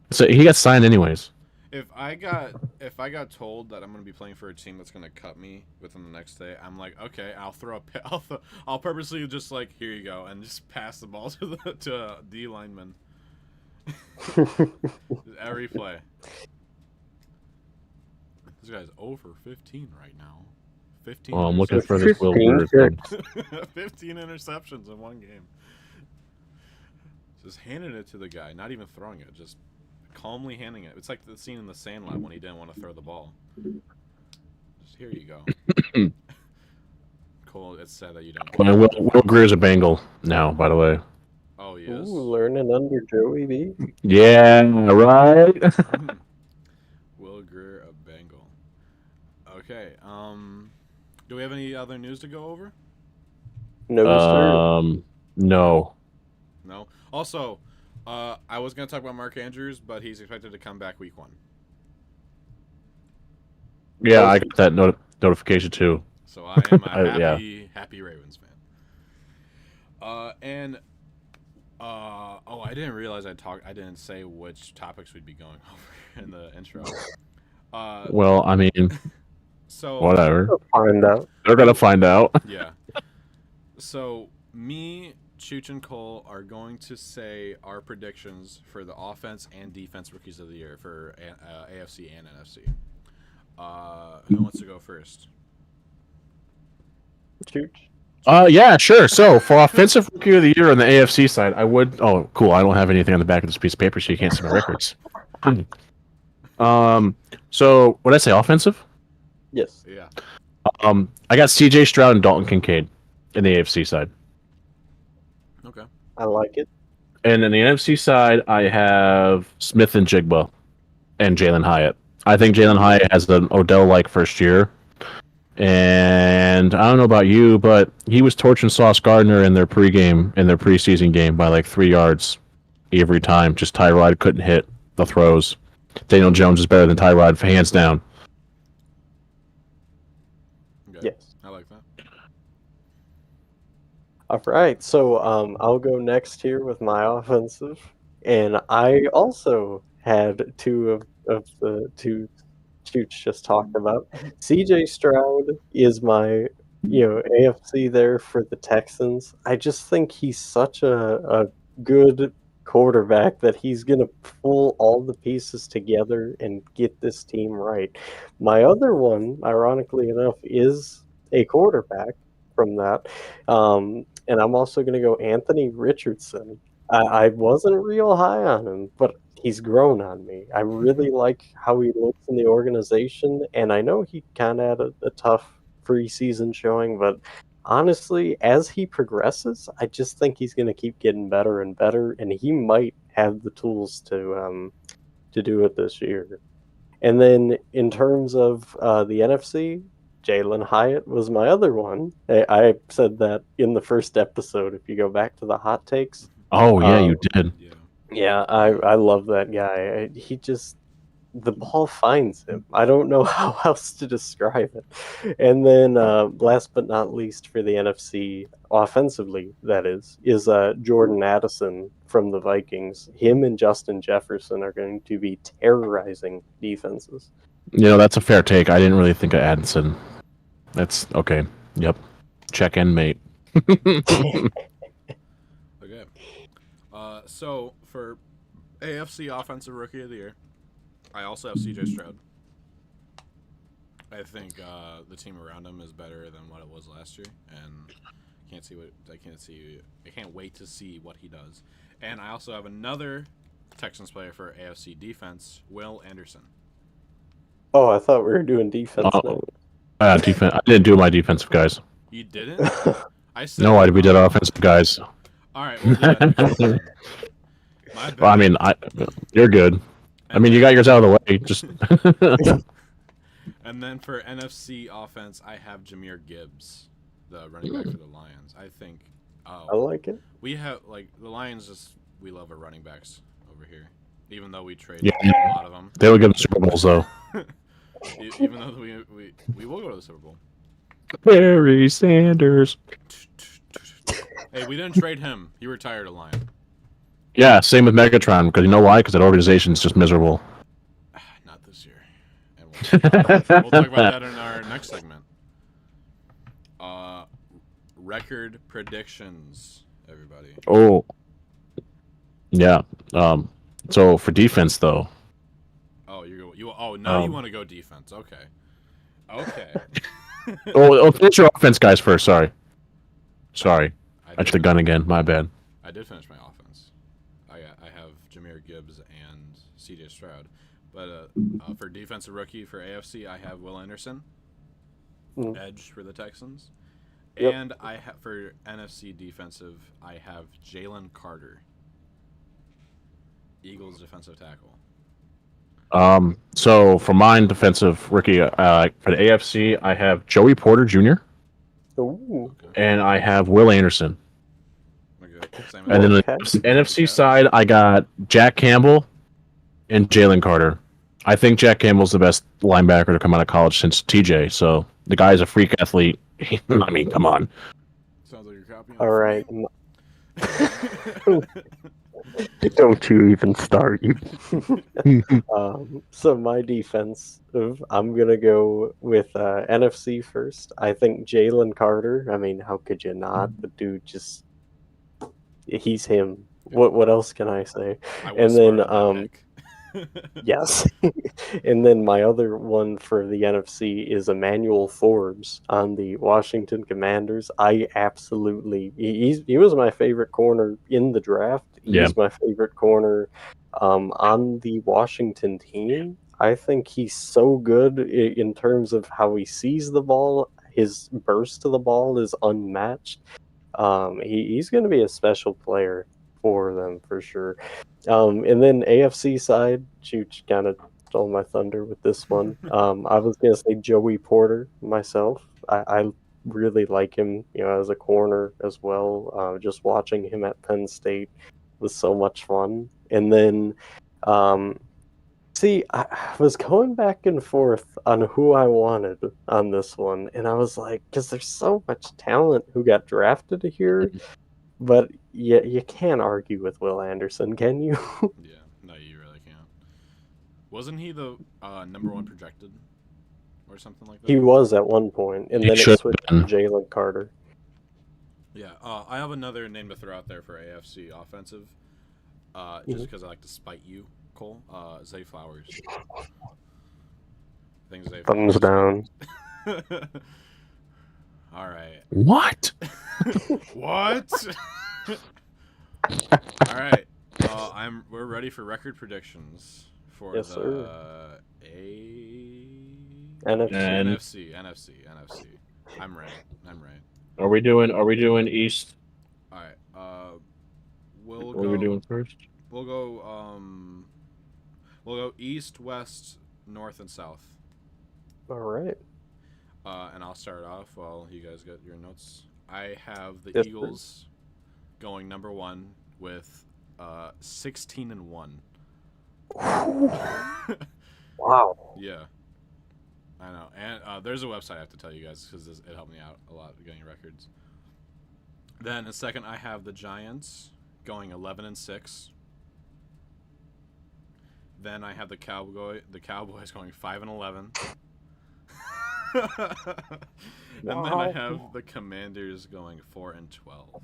So he got signed anyways. If I got told that I'm gonna be playing for a team that's gonna cut me within the next day, I'm like, okay, I'll purposely just like, here you go, and just pass the ball to a D lineman. Every play. This guy's over 15 right now. 15. Oh, I'm looking for this Will Grier thing. 15 interceptions in one game. Just handing it to the guy, not even throwing it, just calmly handing it. It's like the scene in The Sandlot when he didn't want to throw the ball. Just here you go. Cole, it's sad that you don't. Well, Will Grier's a Bengal now, by the way. Oh yes. Ooh, learning under Joey B. Yeah, right. Will Grier a Bengal. Okay. Do we have any other news to go over? No, sir. No. No. Also, I was going to talk about Mark Andrews, but he's expected to come back week 1. Yeah, I got that notification too. So I am a happy Ravens fan. I didn't realize I didn't say which topics we'd be going over in the intro. Well, I mean, so whatever. Find out. They're gonna find out. Yeah. So me, Chooch, and Cole are going to say our predictions for the offense and defense rookies of the year for AFC and NFC. Who wants to go first? Chooch. Yeah, sure. So for offensive rookie of the year on the AFC side, I would. Oh, cool. I don't have anything on the back of this piece of paper, so you can't see my records. So what did I say? Offensive? Yes. Yeah. I got C.J. Stroud and Dalton Kincaid in the AFC side. Okay. I like it. And in the NFC side, I have Smith and Jigba and Jalen Hyatt. I think Jalen Hyatt has an Odell-like first year. And I don't know about you, but he was torching Sauce Gardner in their preseason game by like 3 yards every time. Just Tyrod couldn't hit the throws. Daniel Jones is better than Tyrod, hands down. Okay. Yes. I like that. All right, so I'll go next here with my offensive, and I also had two of the two Chooch just talked about. CJ Stroud is my AFC there for the Texans. I just think he's such a good quarterback that he's gonna pull all the pieces together and get this team right. My other one, ironically enough, is a quarterback from that. And I'm also going to go Anthony Richardson. I wasn't real high on him, but he's grown on me. I really like how he looks in the organization, and I know he kind of had a tough preseason showing, but honestly, as he progresses, I just think he's going to keep getting better and better, and he might have the tools to do it this year. And then in terms of the NFC, Jalen Hyatt was my other one. I said that in the first episode. If you go back to the hot takes, Oh yeah, you did. Yeah. yeah, I love that guy. He just the ball finds him. I don't know how else to describe it. And then last but not least for the NFC offensively, that is Jordan Addison from the Vikings. Him and Justin Jefferson are going to be terrorizing defenses. That's a fair take. I didn't really think of Addison. That's okay. Yep. Check in, mate. Okay. So for AFC Offensive Rookie of the Year, I also have CJ Stroud. I think the team around him is better than what it was last year, and I can't wait to see what he does. And I also have another Texans player for AFC defense, Will Anderson. Oh, I thought we were doing defense now. Defense. I didn't do my defensive guys. You didn't? I said No, we did offensive guys. All right, we'll do that next time. My bad. Well, I mean, you're good. I mean, you got yours out of the way. Just And then for NFC offense, I have Jahmyr Gibbs, the running back for the Lions. I think. I like it. We have the Lions. We love our running backs over here, even though we trade Yeah. a lot of them. they will get the Super Bowls though. Even though we will go to the Super Bowl. Barry Sanders. Hey, we didn't trade him. He retired a Lion. Yeah, same with Megatron. Because you know why? Because that organization's just miserable. Not this year. And we'll talk about that in our next segment. Record predictions, everybody. Oh. Yeah. So for defense though. Oh, you want to go defense? Okay. Okay. Finish your offense, guys. First, sorry. I took the gun again. My bad. I did finish my offense. I have Jahmyr Gibbs and CJ Stroud, but for defensive rookie for AFC, I have Will Anderson, edge for the Texans, and I have for NFC defensive, I have Jalen Carter, Eagles defensive tackle. So for mine, defensive rookie, for the AFC, I have Joey Porter Jr. Ooh. and I have Will Anderson. Okay. And then the NFC side, I got Jack Campbell and Jalen Carter. I think Jack Campbell's the best linebacker to come out of college since TJ. So the guy's a freak athlete. I mean, come on. Sounds like you're copying. All right. Don't you even start. So my defense, I'm going to go with NFC first. I think Jalen Carter, I mean, how could you not? The dude just, he's him. What else can I say? And then, yes. And then my other one for the NFC is Emmanuel Forbes on the Washington Commanders. I absolutely, he was my favorite corner in the draft. He's my favorite corner on the Washington team. I think he's so good in terms of how he sees the ball. His burst to the ball is unmatched. He's going to be a special player for them for sure. And then AFC side, Chooch kind of stole my thunder with this one. I was gonna say Joey Porter myself. I really like him, as a corner as well. Just watching him at Penn State was so much fun. And then, see, I was going back and forth on who I wanted on this one, and I was like, because there's so much talent who got drafted here, but you can't argue with Will Anderson, can you? Yeah, no, you really can't. Wasn't he the number one projected or something like that? He was at one point, and He then it should switched have to Jalen Carter. Yeah, I have another name to throw out there for AFC offensive, just because I like to spite you, Cole. Zay Flowers. I think Zay Thumbs Flowers. down. All right. What? What? All right. We're ready for record predictions for Yes, the sir. NFC. I'm right. Are we doing East? All right. What are we doing first? We'll go East, West, North, and South. All right. And I'll start off while you guys get your notes. I have the Yes, Eagles going number one with 16-1. Wow. Yeah, I know. And there's a website I have to tell you guys because it helped me out a lot getting records. Then in second, I have the Giants going 11-6. Then I have the Cowboys going 5-11. And then I have the Commanders going 4-12.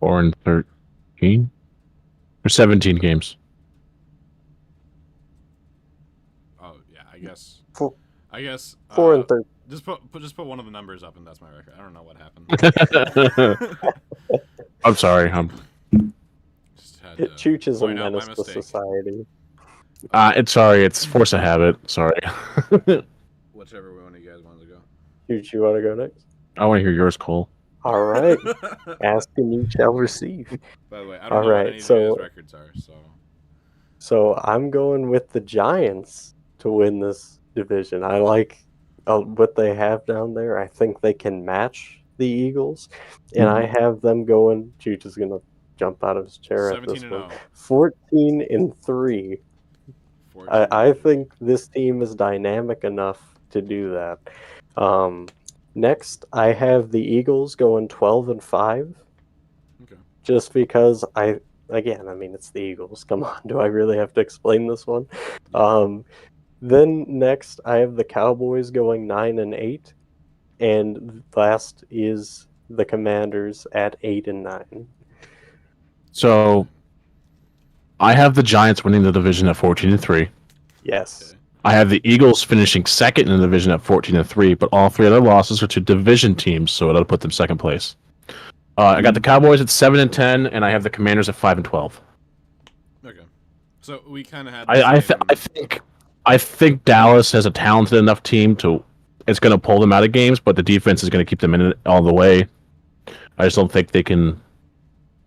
4-13 or 17 games. Oh yeah, I guess. 4 and 13. Just put one of the numbers up, and that's my record. I don't know what happened. I'm sorry. Just had to Chooch is a point out my menace to mistake. society. It's force of habit. Sorry. Whichever one of you guys wanted to go. Chooch, you want to go next? I want to hear yours, Cole. All right. Asking you shall receive. By the way, I don't know All what right, any of so- you guys' records are, so So I'm going with the Giants to win this division. I like what they have down there. I think they can match the Eagles, and I have them going. Chooch is gonna jump out of his chair at this 17-0. one. 14-3. I think this team is dynamic enough to do that. Next, I have the Eagles going 12-5. Okay. Just because it's the Eagles. Come on, do I really have to explain this one? Then next, I have the Cowboys going 9-8, and last is the Commanders at 8-9. So I have the Giants winning the division at 14-3. Yes. Okay. I have the Eagles finishing second in the division at 14-3, but all three other losses are to division teams, so that'll put them second place. I got the Cowboys at 7-10, and I have the Commanders at 5-12. Okay. So we kind of had. I think Dallas has a talented enough team to. It's going to pull them out of games, but the defense is going to keep them in it all the way. I just don't think they can.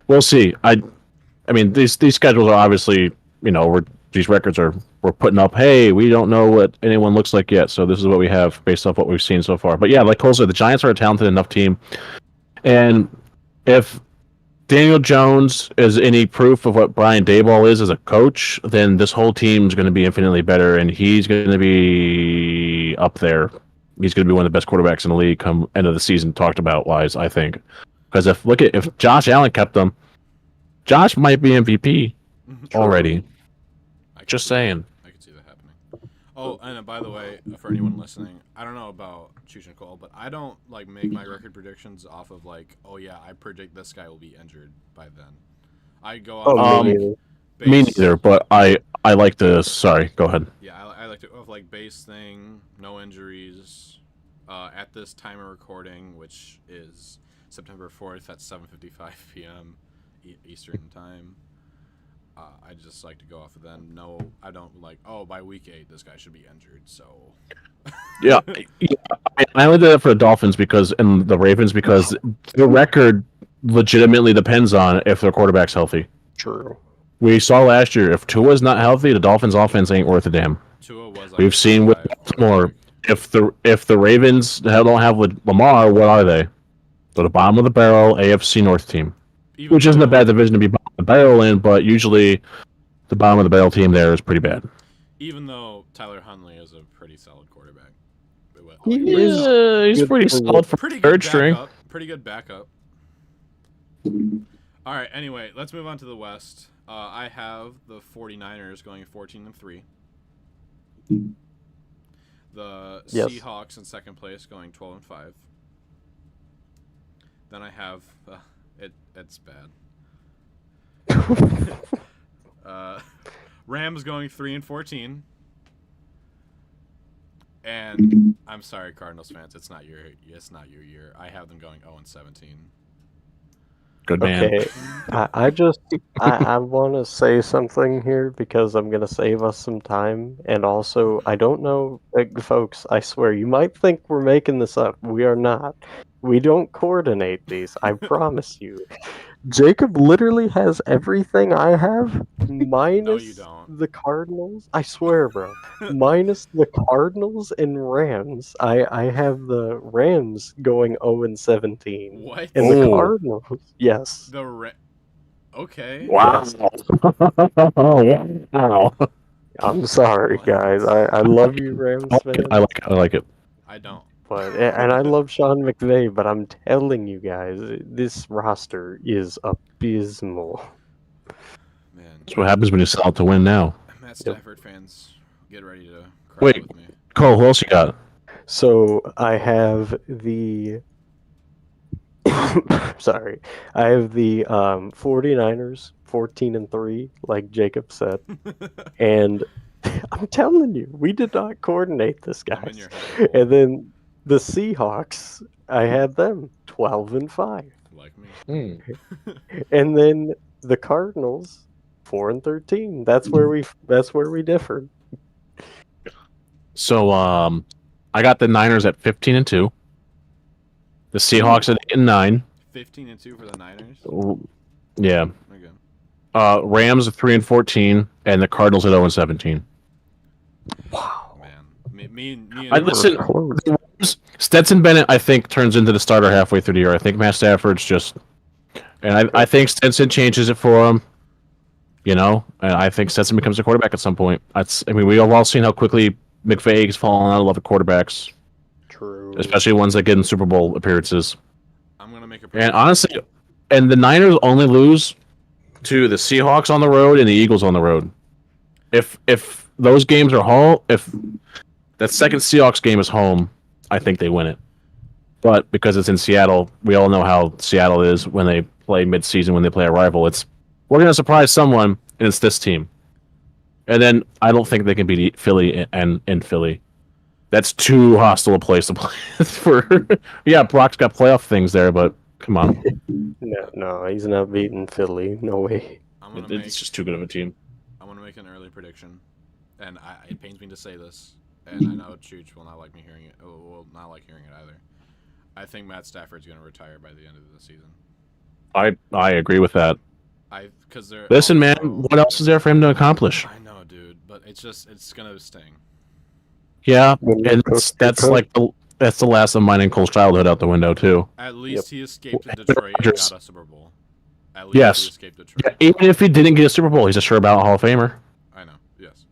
We'll see. I mean, these schedules are obviously, these records we're putting up. Hey, we don't know what anyone looks like yet, so this is what we have based off what we've seen so far. But yeah, like Cole said, the Giants are a talented enough team, and if Daniel Jones is any proof of what Brian Daboll is as a coach, then this whole team is going to be infinitely better, and he's going to be up there. He's going to be one of the best quarterbacks in the league come end of the season, talked about wise, I think. Because if Josh Allen kept them, Josh might be MVP already. Just saying. I could see that happening. Oh, and by the way, for anyone listening, I don't know about Chooch and Cole, but I don't make my record predictions off of I predict this guy will be injured by then. I go off me neither, but I like to. Sorry, go ahead. Yeah, I like to off base thing, no injuries. At this time of recording, which is September 4th at 7:55 p.m. Eastern time. I just like to go off of them. No, I don't by week 8 this guy should be injured. So yeah, I only did that for the Dolphins and the Ravens because the record legitimately depends on if their quarterback's healthy. True. We saw last year, if Tua's not healthy, the Dolphins' offense ain't worth a damn. Tua was. Like We've seen with Baltimore, if the Ravens don't have Lamar, what are they? They're the bottom of the barrel AFC North team, which isn't a bad division to be bottom of the barrel in, but usually the bottom of the barrel team there is pretty bad. Even though Tyler Huntley is a pretty solid quarterback. He's pretty solid for third string. Pretty good backup. All right, anyway, let's move on to the West. I have the 49ers going 14-3. The Seahawks in second place going 12-5. Then I have it's bad. Rams going 3-14. And I'm sorry, Cardinals fans, it's not your year. I have them going 0-17. Good man. Okay, I want to say something here because I'm gonna save us some time, and also I don't know, folks. I swear you might think we're making this up. We are not. We don't coordinate these. I promise you. Jacob literally has everything I have, minus No, you don't. the Cardinals. I swear, bro. Minus the Cardinals and Rams. I have the Rams going 0-17. What? And the Cardinals, yes. Okay. Wow. Wow. I'm sorry, guys. I love you, Rams fans. I like it. I don't. And I love Sean McVay, but I'm telling you guys, this roster is abysmal. Man. That's what happens when you sell out to win now. Matt Stafford fans, get ready to cry with me. Cole, who else you got? So I have the sorry. I have the 49ers 14-3, like Jacob said. And I'm telling you, we did not coordinate this, guys. And then the Seahawks, I had them 12-5. Like me. And then the Cardinals 4-13. That's where we differed. So I got the Niners at 15-2. The Seahawks at 8-9. 15-2 for the Niners. Yeah. Okay. Rams at 3-14, and the Cardinals at 0-17. Wow, man. Me and listen. Stetson Bennett, I think, turns into the starter halfway through the year. I think Matt Stafford's just, and I think Stetson changes it for him. You know, and I think Stetson becomes a quarterback at some point. We've all seen how quickly McVay has fallen out of love with quarterbacks. True. Especially ones that get in Super Bowl appearances. I'm gonna make a and honestly, and the Niners only lose to the Seahawks on the road and the Eagles on the road. If those games are home, if that second Seahawks game is home, I think they win it. But because it's in Seattle, we all know how Seattle is when they play mid-season, when they play a rival. We're going to surprise someone, and it's this team. And then I don't think they can beat Philly and in Philly. That's too hostile a place to play for. Yeah, Brock's got playoff things there, but come on. No, he's not beating Philly. No way. It's just too good of a team. I want to make an early prediction, and it pains me to say this, and I know Chooch will not like me hearing it. Will not like hearing it either. I think Matt Stafford's going to retire by the end of the season. I agree with that. Listen, man, what else is there for him to accomplish? I know, dude, but it's going to sting. Yeah, and that's the last of mine and Cole's childhood out the window too. At least he escaped Detroit and got a Super Bowl. At least he escaped Detroit. Yeah, even if he didn't get a Super Bowl, he's a sure ballot Hall of Famer. I know. Yes.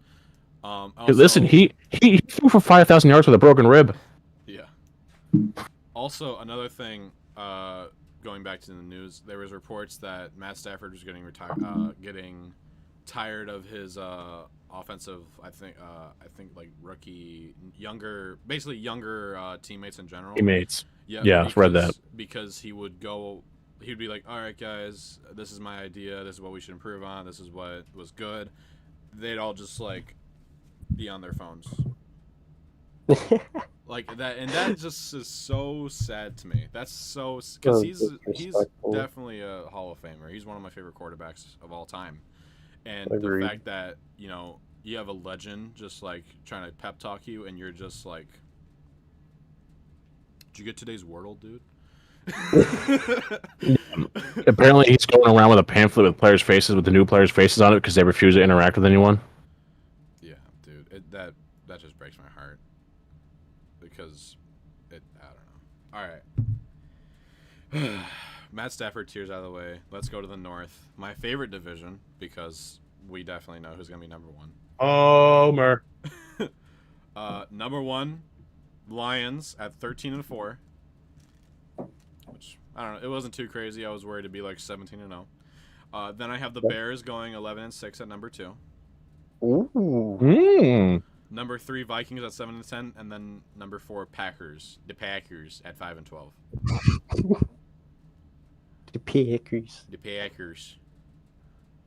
Listen, he threw for 5,000 yards with a broken rib. Yeah. Also, another thing, going back to the news, there was reports that Matt Stafford was getting tired of his offensive. I think like rookie, younger teammates in general. Teammates. Yeah, I've read that. Because he'd be like, all right, guys, this is my idea. This is what we should improve on. This is what was good. They'd all just like be on their phones. Like that, and that just is so sad to me. That's so, because he's definitely a Hall of Famer. He's one of my favorite quarterbacks of all time. And the fact that, you have a legend just like trying to pep talk you, and you're just like, did you get today's Wordle, dude? Apparently, he's going around with a pamphlet with players' faces, with the new players' faces on it, because they refuse to interact with anyone. Yeah, dude, that just breaks my heart because I don't know. All right, Matt Stafford tears out of the way. Let's go to the North, my favorite division, because we definitely know who's gonna be number one. Homer. Number one, Lions at 13-4, which I don't know. It wasn't too crazy. I was worried to be like 17-0. Then I have the Bears going 11-6 at number 2. Ooh. Number 3, Vikings at 7-10, and then number 4, Packers. The Packers at 5-12. The Packers. The Packers.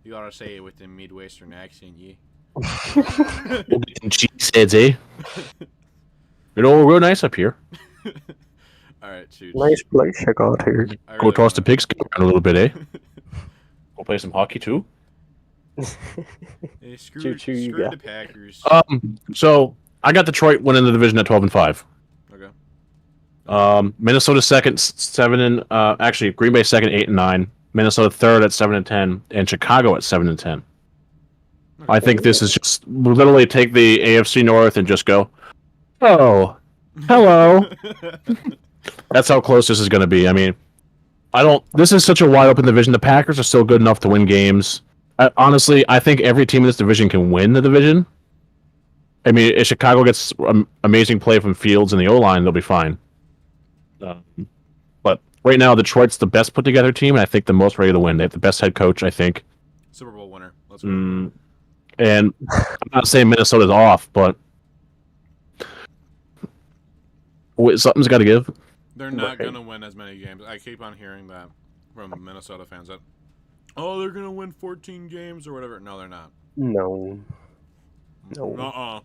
You gotta say it with the Midwestern accent, yeah. Cheeseheads, eh? You know, we're real nice up here. All right, Chooch. Nice place I got here. Go toss the pigskin around a little bit, eh? Go play some hockey too. Hey, Choo-choo, you screw got the Packers. So I got Detroit winning the division at 12-5. Okay. Minnesota second, actually Green Bay second, 8-9. Minnesota third at 7-10, and Chicago at 7-10. Okay. I think this is just literally take the AFC North and just go, oh, hello. That's how close this is going to be. I mean, this is such a wide open division. The Packers are still good enough to win games. Honestly, I think every team in this division can win the division. I mean, if Chicago gets amazing play from Fields and the O-line, they'll be fine. But right now, Detroit's the best put together team, and I think the most ready to win. They have the best head coach, I think. Super Bowl winner. Let's go. And I'm not saying Minnesota's off, but something's got to give. They're not going to win as many games. I keep on hearing that from Minnesota fans that, oh, they're going to win 14 games or whatever. No, they're not. No. All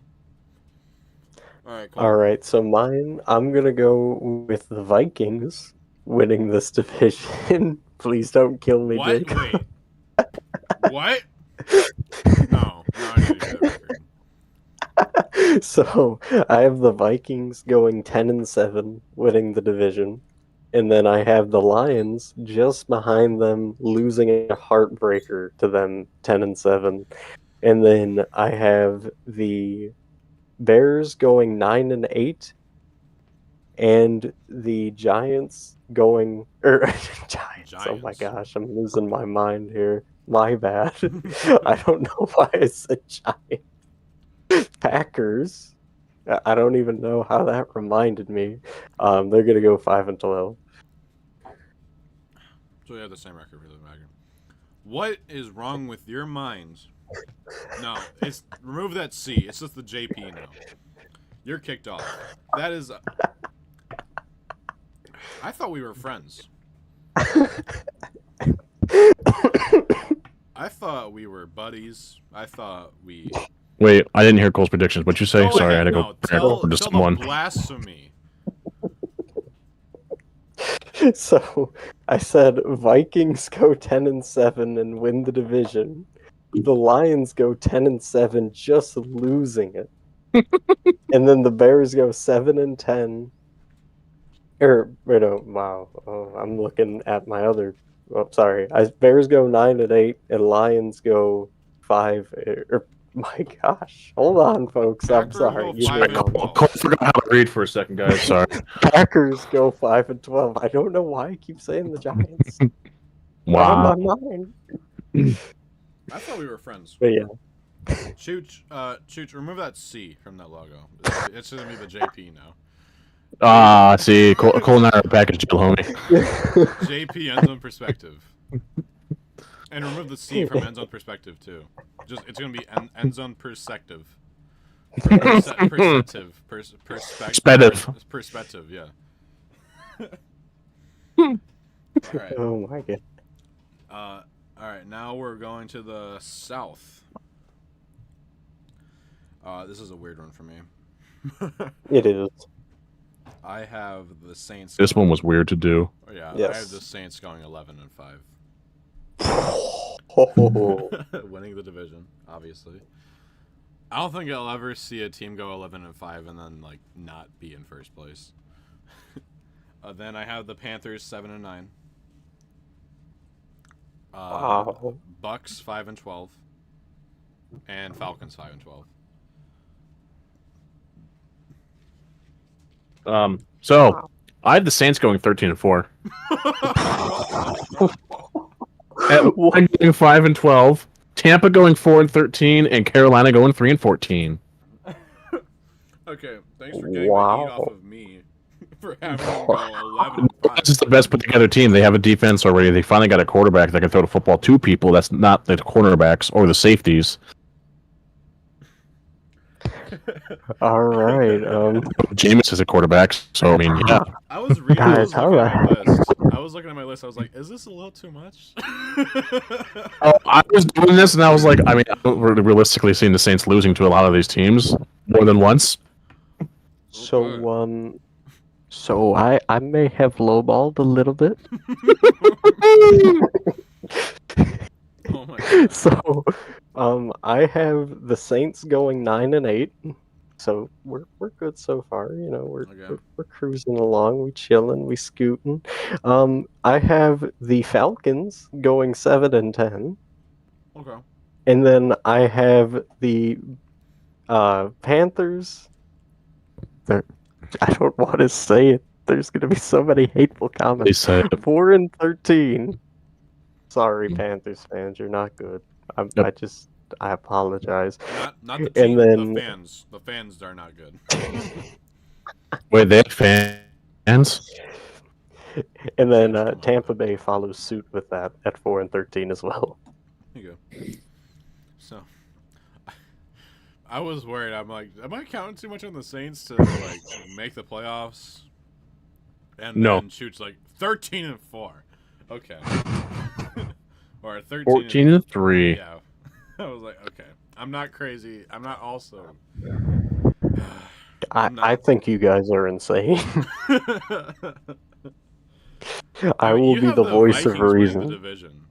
right, cool. All right, so mine, I'm going to go with the Vikings winning this division. Please don't kill me, What? Jake. Wait. What? No. I need to get that record. So I have the Vikings going 10-7, winning the division, and then I have the Lions just behind them, losing a heartbreaker to them, 10-7, and then I have the Bears going 9-8, and the Giants going Giants. Oh my gosh, I'm losing my mind here. My bad. I don't know why I said Giants. Packers. I don't even know how that reminded me. They're gonna go 5-12. So we have the same record for the Packers. What is wrong with your mind? No, it's remove that C. It's just the JP now. You're kicked off. That is. I thought we were friends. I thought we were buddies. I thought we. Wait, I didn't hear Cole's predictions. What'd you say? Oh, Sorry, I had to no, go for just tell someone. the blasphemy. So I said Vikings go 10-7 and win the division. The Lions go 10-7, just losing it. And then the Bears go 7-10. Wow. Oh, I'm looking at my other. Oh, sorry. Bears go 9-8, and Lions go 5. My gosh. Hold on, folks. I'm Packers sorry. go Give me 5 a and moment. Cole forgot how to read for a second, guys. Sorry. Packers go 5-12. I don't know why I keep saying the Giants. Wow. On my mind. I thought we were friends. But yeah. Chooch, remove that C from that logo. It's gonna be the JP now. See, Cole and I are back at jail, homie. JP ends on perspective. And remove the C from end zone perspective too. It's gonna be end zone perspective. Perspective. Perspective. Yeah. All right. Oh my god. All right. Now we're going to the South. This is a weird one for me. It is. I have the Saints. This one was weird to do. Oh, yeah, Yes. I have the Saints going 11-5. Winning the division, obviously. I don't think I'll ever see a team go 11-5 and then like not be in first place. Then I have the Panthers 7-9. Wow. Bucks 5-12. And Falcons 5-12. So I had the Saints going 13-4. Atlanta going 5-12. Tampa going 4-13, and Carolina going 3-14. Okay, thanks for getting the heat off of me for having them go 11-5. This is the best put together team. They have a defense already. They finally got a quarterback that can throw the football to people. That's not the cornerbacks or the safeties. All right. Jameis is a quarterback, so I mean, yeah. I was looking Guys, at all my right. list. I was looking at my list. I was like, "Is this a little too much?" I was doing this, and I was like, I mean, we're realistically seeing the Saints losing to a lot of these teams more than once. So I may have lowballed a little bit. Oh my god. So I have the Saints going 9-8. So we're good so far. You know, we're cruising along, we chilling, we scooting. I have the Falcons going 7-10. Okay. And then I have the Panthers. I don't want to say it. There's going to be so many hateful comments. 4-13. Sorry, Panthers fans, you're not good. I apologize. Not the team. And then The fans are not good. Wait, they have fans? And then Tampa Bay follows suit with that at 4-13 as well. There you go. So, I was worried. I'm like, am I counting too much on the Saints to like make the playoffs? And No. then Shoot's like 13-4. Okay. Or 14-3. Yeah. I was like, okay. I'm not crazy. I'm not also. I think you guys are insane. I will You be have the voice Vikings of winning reason. The division.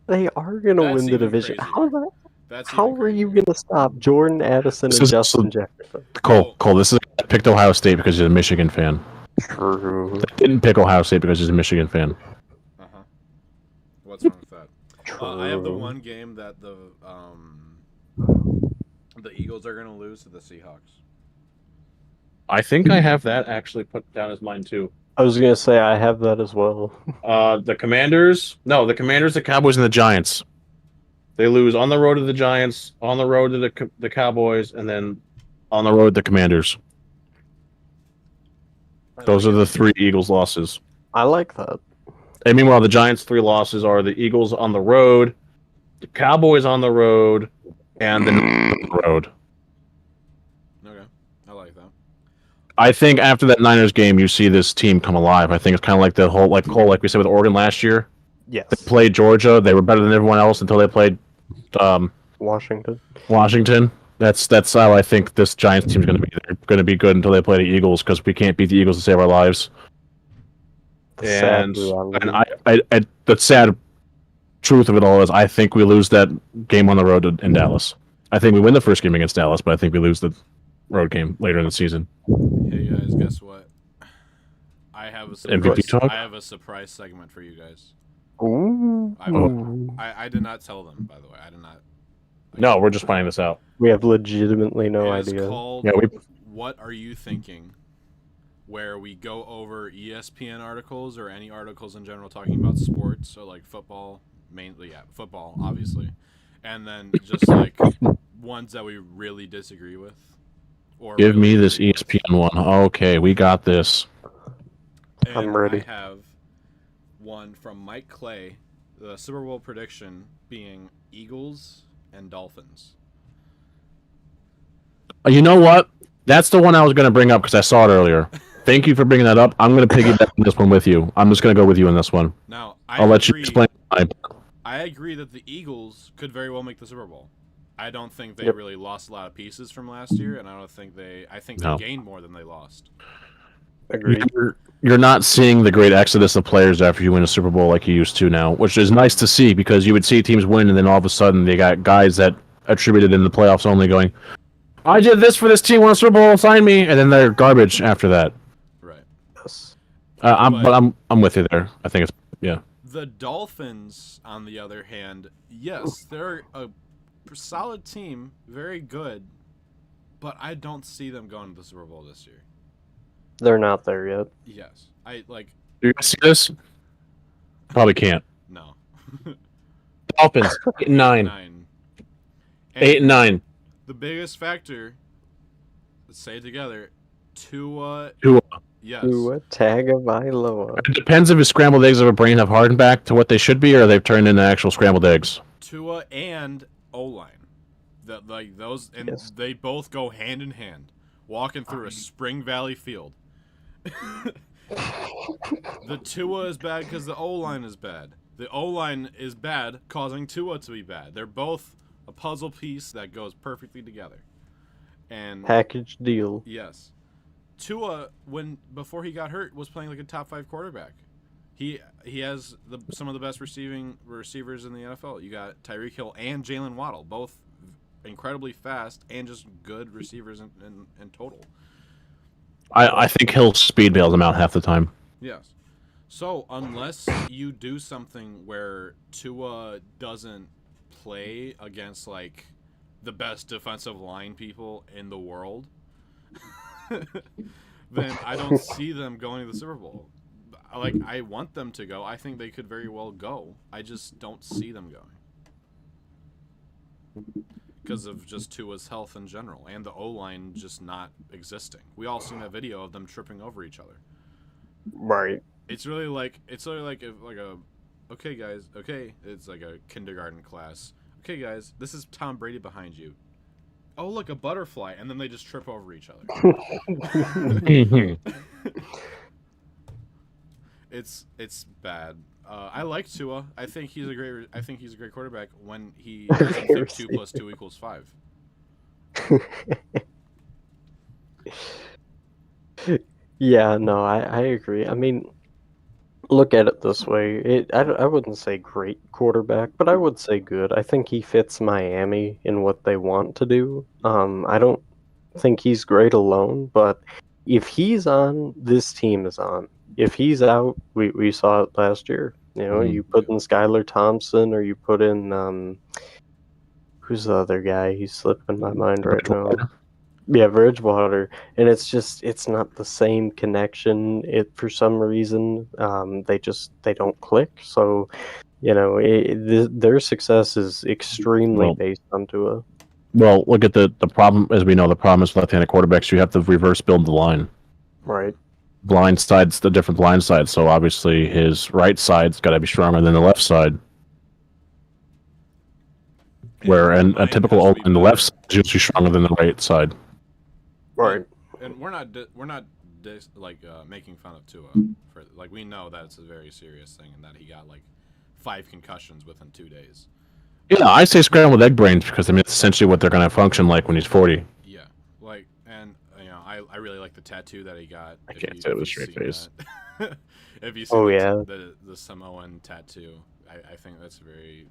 They are going to That's win the even division. crazier. How are you going to stop Jordan Addison This and is Justin Jefferson? Cole, this is I picked Ohio State because he's a Michigan fan. True. I didn't pick Ohio State because he's a Michigan fan. What's wrong with that? True. I have the one game that the Eagles are going to lose to the Seahawks. I think I have that actually put down as mine too. I was going to say I have that as well. The Commanders, the Cowboys, and the Giants. They lose on the road to the Giants, on the road to the Cowboys, and then on the road to the Commanders. Those are the 3 Eagles losses. I like that. And meanwhile, the Giants' 3 losses are the Eagles on the road, the Cowboys on the road, and the Niners on the road. Okay, I like that. I think after that Niners game, you see this team come alive. I think it's kind of like the whole, like we said with Oregon last year. Yes. They played Georgia. They were better than everyone else until they played Washington. That's how I think this Giants team is going to be. They're going to be good until they play the Eagles because we can't beat the Eagles to save our lives. And the sad truth of it all is I think we lose that game on the road in Dallas. I think we win the first game against Dallas, but I think we lose the road game later in the season. Hey guys, guess what? I have a MVP talk? I have a surprise segment for you guys. Ooh. I did not tell them, by the way. I did not. No, we're just finding this out. We have legitimately no It is idea. called What Are You Thinking? Where we go over ESPN articles or any articles in general talking about sports, so like football, mainly, football, obviously. And then just like ones that we really disagree with. Or Give really me this agree with. ESPN one. Okay, we got this. And I'm ready. I have one from Mike Clay, the Super Bowl prediction being Eagles and Dolphins. You know what? That's the one I was going to bring up because I saw it earlier. Thank you for bringing that up. I'm going to piggyback on this one with you. I'm just going to go with you on this one. Now, I'll let you explain. I agree that the Eagles could very well make the Super Bowl. I don't think they really lost a lot of pieces from last year, and I think they gained more than they lost. Agreed. You're not seeing the great exodus of players after you win a Super Bowl like you used to now, which is nice to see because you would see teams win, and then all of a sudden they got guys that attributed in the playoffs only going, I did this for this team, won a Super Bowl, sign me, and then they're garbage after that. Right. Yes. I'm with you there. I think it's The Dolphins, on the other hand, yes, they're a solid team, very good, but I don't see them going to the Super Bowl this year. They're not there yet. Yes, I like. Do you guys see this? Probably can't. No. Dolphins 8-9. 9. 8-9. The biggest factor, let's say it together, Tua. Tua. Yes. Tua Tagovailoa. It depends if his scrambled eggs of a brain have hardened back to what they should be, or they've turned into actual scrambled eggs. Tua and O-line. Like those, and Yes. they both go hand in hand, walking through a Spring Valley field. The Tua is bad because the O-line is bad. The O-line is bad, causing Tua to be bad. They're both a puzzle piece that goes perfectly together. And Package deal. yes, Tua, before he got hurt, was playing like a top 5 quarterback. He has some of the best receivers in the NFL. You got Tyreek Hill and Jalen Waddle, both incredibly fast and just good receivers in total. I think he'll speed bail them out half the time. Yes. So unless you do something where Tua doesn't play against like the best defensive line people in the world, then I don't see them going to the Super Bowl. Like, I want them to go. I think they could very well go. I just don't see them going because of just Tua's health in general and the O-line just not existing. We all seen that video of them tripping over each other. Right. It's really like if okay guys, okay, it's like a kindergarten class. Okay guys, this is Tom Brady behind you. Oh look, a butterfly, and then they just trip over each other. It's bad. I like Tua. I think he's a great quarterback when he doesn't think 2 + 2 = 5. Yeah, no, I agree. I mean, look at it this way. I wouldn't say great quarterback, but I would say good. I think he fits Miami in what they want to do. I don't think he's great alone, but if he's on, this team is on. If he's out, we saw it last year. You know, you put in Skylar Thompson or you put in who's the other guy? He's slipping my mind right now. Yeah, Bridgewater, and it's not the same connection. For some reason, they don't click. So, you know, their success is extremely based on Tua. Well, look at the problem. As we know, the problem is left-handed quarterbacks. You have to reverse build the line. Right. Blind side's the different blind side. So obviously, his right side's got to be stronger than the left side. Where a typical open, the left side is usually stronger than the right side. Right. And we're not making fun of Tua for like we know that it's a very serious thing and that he got like 5 concussions within 2 days. Yeah, I say scrambled egg brains because I mean it's essentially what they're going to function like when he's 40. Yeah, like, and you know, I really like the tattoo that he got. I can't say it with a straight face. If you see the Samoan tattoo, I think that's a very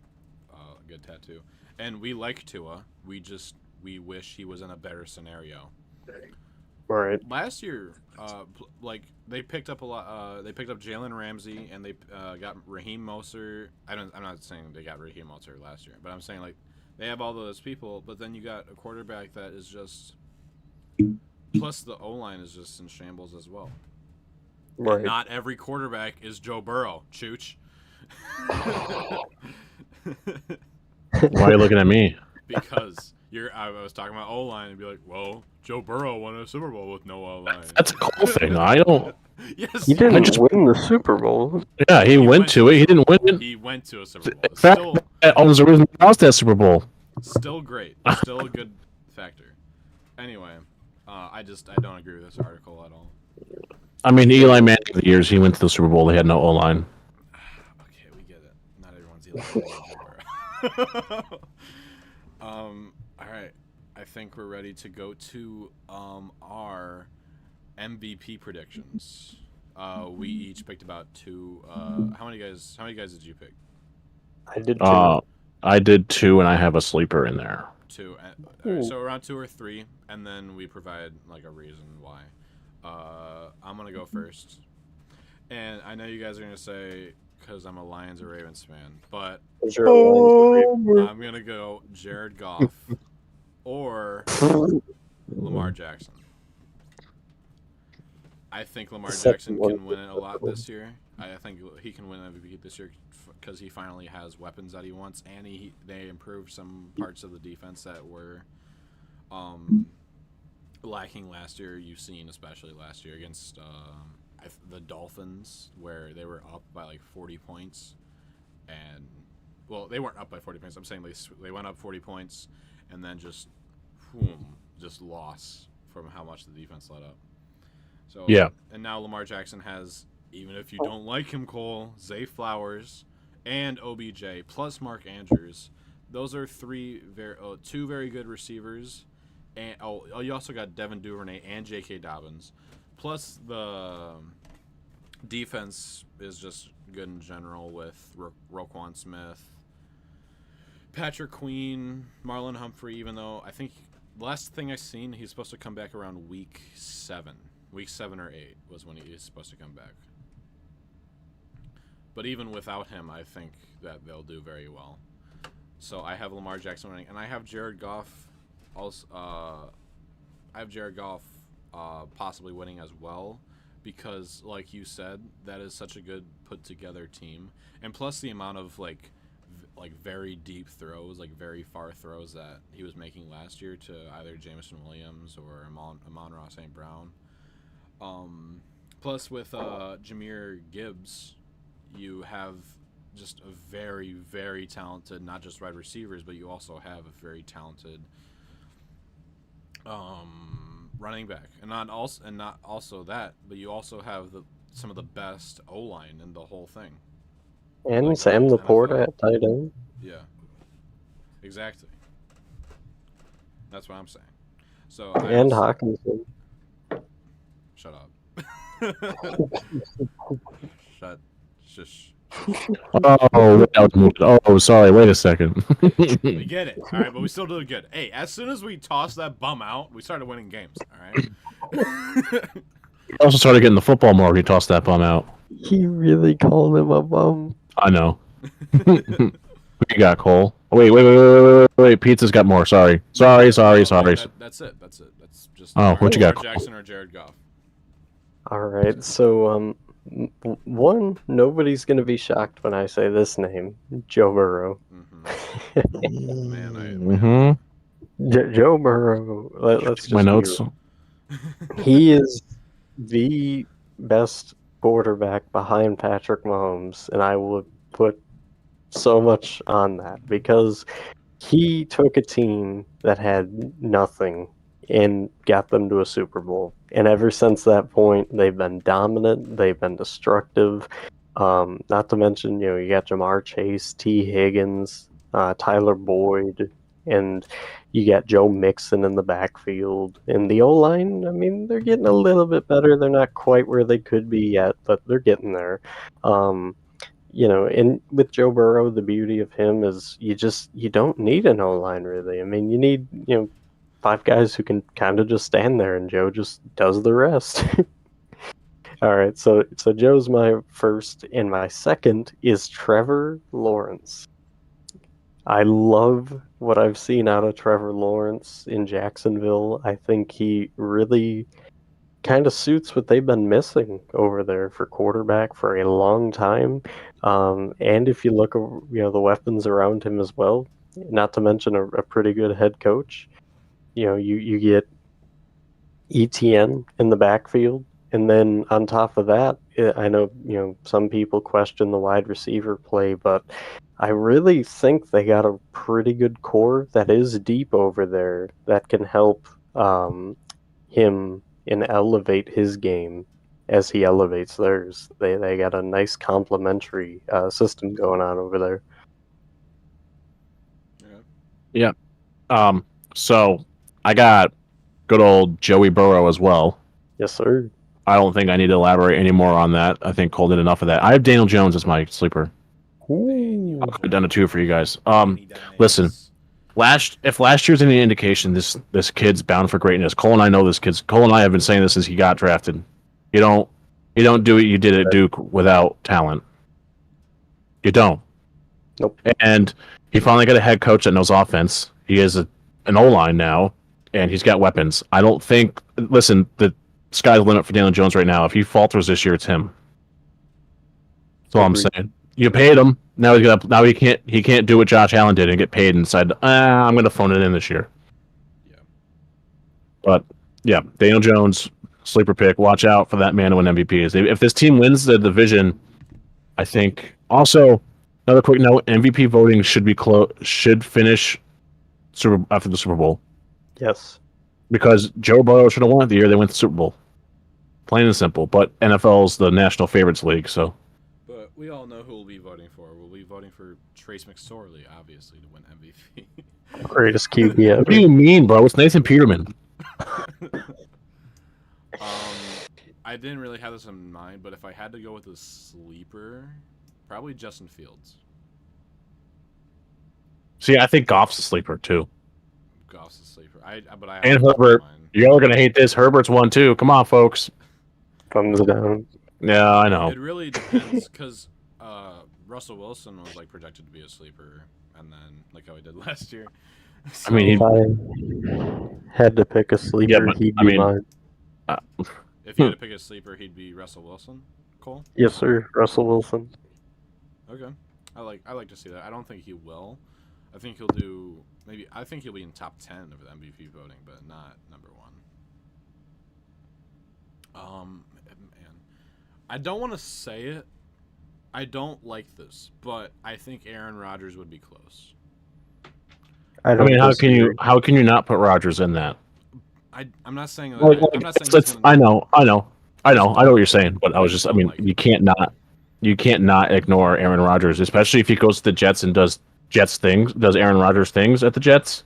good tattoo. And we like Tua. We wish he was in a better scenario. Right. Last year, like they picked up a lot. They picked up Jalen Ramsey and they got Raheem Mostert. I'm not saying they got Raheem Mostert last year, but I'm saying like they have all those people. But then you got a quarterback that is just. Plus the O-line is just in shambles as well. Right. And not every quarterback is Joe Burrow. Chooch. Why are you looking at me? Because I was talking about O-line and be like, well, Joe Burrow won a Super Bowl with no O-line. That's a cool thing. I don't. Yes. He didn't win the Super Bowl. Yeah, he went to it. He didn't win it. He went to a Super Bowl. In fact, that owns the reason he lost that Super Bowl. Still great. Still a good factor. Anyway, I don't agree with this article at all. I mean, Eli Manning, the years he went to the Super Bowl, they had no O-line. Okay, we get it. Not everyone's Eli Manning. All right. I think we're ready to go to our MVP predictions. We each picked about 2. How many guys did you pick? I did 2. I did 2, and I have a sleeper in there. 2. All right, so around 2 or 3, and then we provide like a reason why. I'm gonna go first, And I know you guys are gonna say because I'm a Lions or Ravens fan, but Is your Lions I'm gonna go Jared Goff or Lamar Jackson. I think Lamar The second Jackson one. can win it a lot this year. I think he can win MVP this year because he finally has weapons that he wants, and they improved some parts of the defense that were lacking last year. You've seen, especially last year against the Dolphins, where they were up by like 40 points, and well, they weren't up by 40 points. I'm saying they went up 40 points, and then just lost from how much the defense let up. So Yeah. And now Lamar Jackson has, even if you don't like him, Cole, Zay Flowers, and OBJ plus Mark Andrews. Those are two very good receivers, and you also got Devin Duvernay and J.K. Dobbins. Plus the defense is just good in general with Roquan Smith, Patrick Queen, Marlon Humphrey. Even though I think the last thing I seen, he's supposed to come back around week 7. Week 7 or 8 was when he is supposed to come back. But even without him, I think that they'll do very well. So I have Lamar Jackson winning, and I have Jared Goff. Also, I have Jared Goff possibly winning as well, because, like you said, that is such a good put together team, and plus the amount of like very deep throws, like very far throws that he was making last year to either Jameson Williams or Amon-Ra St. Brown. Plus with Jahmyr Gibbs, you have just a very, very talented, not just wide receivers, but you also have a very talented running back, and not also that, but you also have some of the best O-line in the whole thing. And Like Sam the Laporta NFL. at tight end. Yeah, exactly. That's what I'm saying. So And Hawkinson. Shut up. Shush. Oh, sorry. Wait a second. We get it. All right, but we still did good. Hey, as soon as we tossed that bum out, we started winning games. All right. He also started getting the football more. He tossed that bum out. He really called him a bum. I know. Who you got, Cole? Oh, wait. Pizza's got more. Sorry. That's it. That's just. What you got, Lamar Jackson or Jared Goff? All right, so one, nobody's gonna be shocked when I say this name, Joe Burrow. Man, Joe Burrow. Let's just my notes. He is the best quarterback behind Patrick Mahomes, and I would put so much on that because he took a team that had nothing and got them to a Super Bowl. And ever since that point, they've been dominant. They've been destructive. Not to mention, you got Jamar Chase, T. Higgins, Tyler Boyd, and you got Joe Mixon in the backfield. And the O-line, I mean, they're getting a little bit better. They're not quite where they could be yet, but they're getting there. And with Joe Burrow, the beauty of him is you don't need an O-line really. I mean, you need, 5 guys who can kind of just stand there, and Joe just does the rest. All right, so Joe's my first, and my second is Trevor Lawrence. I love what I've seen out of Trevor Lawrence in Jacksonville. I think he really kind of suits what they've been missing over there for quarterback for a long time. And if you look over, the weapons around him as well, not to mention a pretty good head coach. You get ETN in the backfield, and then on top of that, I know some people question the wide receiver play, but I really think they got a pretty good core that is deep over there that can help him and elevate his game as he elevates theirs. They got a nice complementary system going on over there. Yeah. So I got good old Joey Burrow as well. Yes, sir. I don't think I need to elaborate any more on that. I think Cole did enough of that. I have Daniel Jones as my sleeper. Ooh. I'll put down a 2 for you guys. Listen, if last year's any indication, this kid's bound for greatness. Cole and I know this kid's. Cole and I have been saying this since he got drafted. You don't do what you did at Duke without talent. You don't. Nope. And he finally got a head coach that knows offense. He is an O-line now, and he's got weapons. I don't think. Listen, the sky's the limit for Daniel Jones right now. If he falters this year, it's him. That's all I'm saying. You paid him. Now he can't do what Josh Allen did and get paid and decide, I'm going to phone it in this year. Yeah. But yeah, Daniel Jones, sleeper pick. Watch out for that man to win MVPs. If this team wins the division, I think. Also, another quick note: MVP voting should finish after the Super Bowl. Yes. Because Joe Burrow should have won it the year they went to the Super Bowl. Plain and simple. But NFL's the National Favorites League, so. But we all know who we'll be voting for. We'll be voting for Trace McSorley, obviously, to win MVP. Greatest QB ever. What do you mean, bro? It's Nathan Peterman. I didn't really have this in mind, but if I had to go with a sleeper, probably Justin Fields. See, I think Goff's a sleeper too. Goff's a sleeper. But I and Herbert. Y'all are gonna hate this. Herbert's one too. Come on, folks. Thumbs down. Yeah, I know. It really depends because Russell Wilson was like projected to be a sleeper, and then like how he did last year. So, I mean, If I had to pick a sleeper, he'd be mine. if you had to pick a sleeper, he'd be Russell Wilson. Cole? Yes, sir. Russell Wilson. Okay, I like to see that. I don't think he will. I think he'll do maybe. I think he'll be in top 10 of the MVP voting, but not number 1. Man, I don't want to say it. I don't like this, but I think Aaron Rodgers would be close. I mean, how can you not put Rodgers in that? I'm not saying that. I'm not saying I know what you're saying, but I was just, I mean, you can't not ignore Aaron Rodgers, especially if he goes to the Jets and does Aaron Rodgers things at the Jets.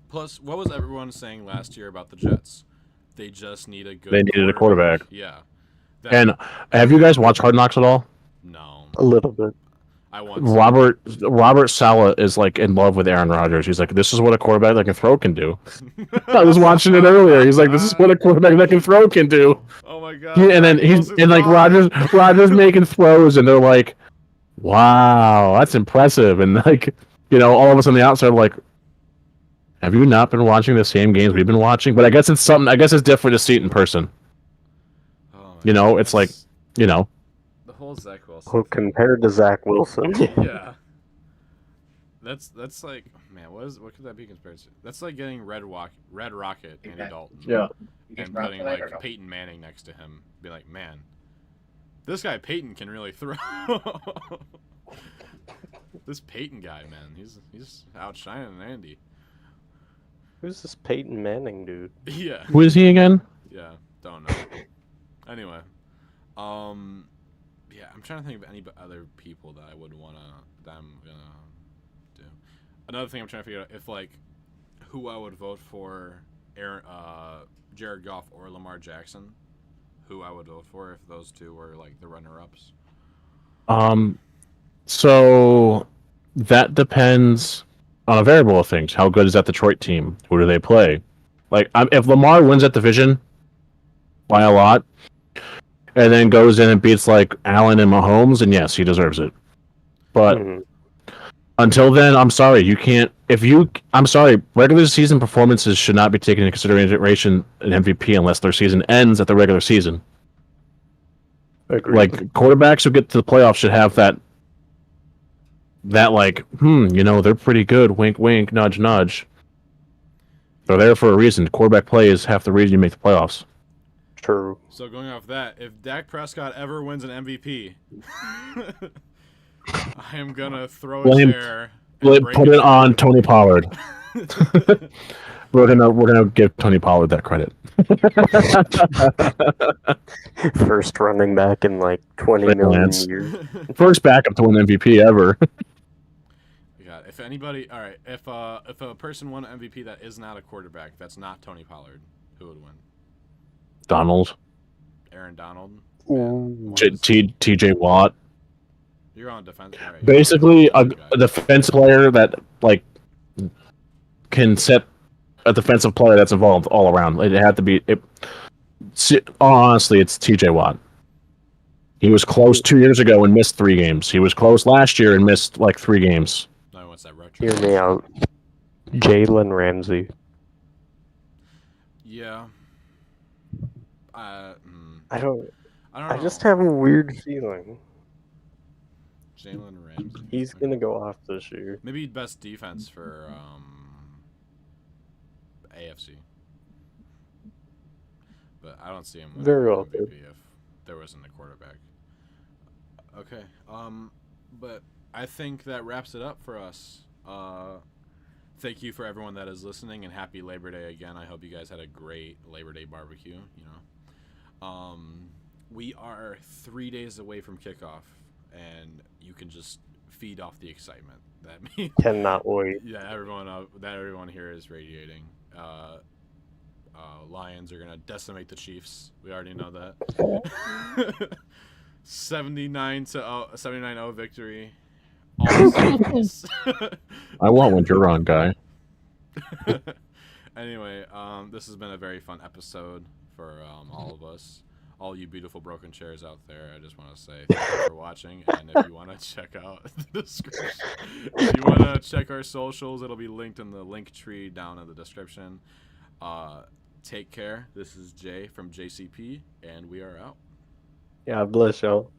Plus, what was everyone saying last year about the Jets? They just need a good. They needed a quarterback. Yeah. And have you guys watched Hard Knocks at all? No. A little bit. I want Robert Saleh is like in love with Aaron Rodgers. He's like, this is what a quarterback that can throw can do. I was watching it earlier. He's like, this is what a quarterback that can throw can do. Oh my god! And then Rodgers making throws, and they're like, wow, that's impressive. And like, all of us on the outside are like, have you not been watching the same games we've been watching? But I guess it's something. I guess it's different to see it in person. Oh, it's like, the whole Zach Wilson. Well, compared to Zach Wilson. Yeah. That's like, man, what could that be compared to? That's like getting Red Rocket Andy Dalton. Yeah. And putting like Peyton Manning next to him. Be like, man, this guy Peyton can really throw. This Peyton guy, man, he's outshining Andy. Who's this Peyton Manning dude? Yeah. Who is he again? Yeah, don't know. Anyway, yeah, I'm trying to think of any other people that I'm gonna do. Another thing I'm trying to figure out if like who I would vote for, Jared Goff or Lamar Jackson. Who I would vote for if those two were like the runner-ups. So that depends on a variable of things. How good is that Detroit team? Who do they play? Like, if Lamar wins that division by a lot, and then goes in and beats like Allen and Mahomes, and yes, he deserves it. But until then, I'm sorry, you can't. I'm sorry, regular season performances should not be taken into consideration in MVP unless their season ends at the regular season. Agreed. Like, quarterbacks who get to the playoffs should have that like, they're pretty good. Wink, wink, nudge, nudge. They're there for a reason. Quarterback play is half the reason you make the playoffs. True. So going off that, if Dak Prescott ever wins an MVP, I am gonna throw a chair. Put it on Tony Pollard. We're gonna give Tony Pollard that credit. First running back in like 20 million years. First backup to win MVP ever. God, if anybody, all right, if a person won an MVP that is not a quarterback, that's not Tony Pollard, who would win? Donald. Aaron Donald. TJ Watt. You're on defense. Right, basically, a defensive player that like can set a defensive player that's involved all around. It had to be Honestly, it's TJ Watt. He was close 2 years ago and missed 3 games. He was close last year and missed like 3 games. No one wants that retro. Hear me out. Jalen Ramsey. Yeah. I I don't. don't I know. just have a weird feeling Jalen Ramsey. he's gonna go off this year. Maybe best defense for AFC. But I don't see him winning Very well MVP could. if there wasn't a quarterback. Okay. But I think that wraps it up for us. Thank you for everyone that is listening, and happy Labor Day again. I hope you guys had a great Labor Day barbecue. We are 3 days away from kickoff, and you can just feed off the excitement. That means Cannot wait. yeah, everyone here is radiating. Lions are gonna decimate the Chiefs. We already know that. 79-0 victory. All I want one, Duran guy. Anyway, this has been a very fun episode for all of us. All you beautiful broken chairs out there, I just want to say thank you for watching. And if you want to check out the description, if you want to check our socials, it'll be linked in the link tree down in the description. Take care. This is Jay from JCP, and we are out. God bless y'all.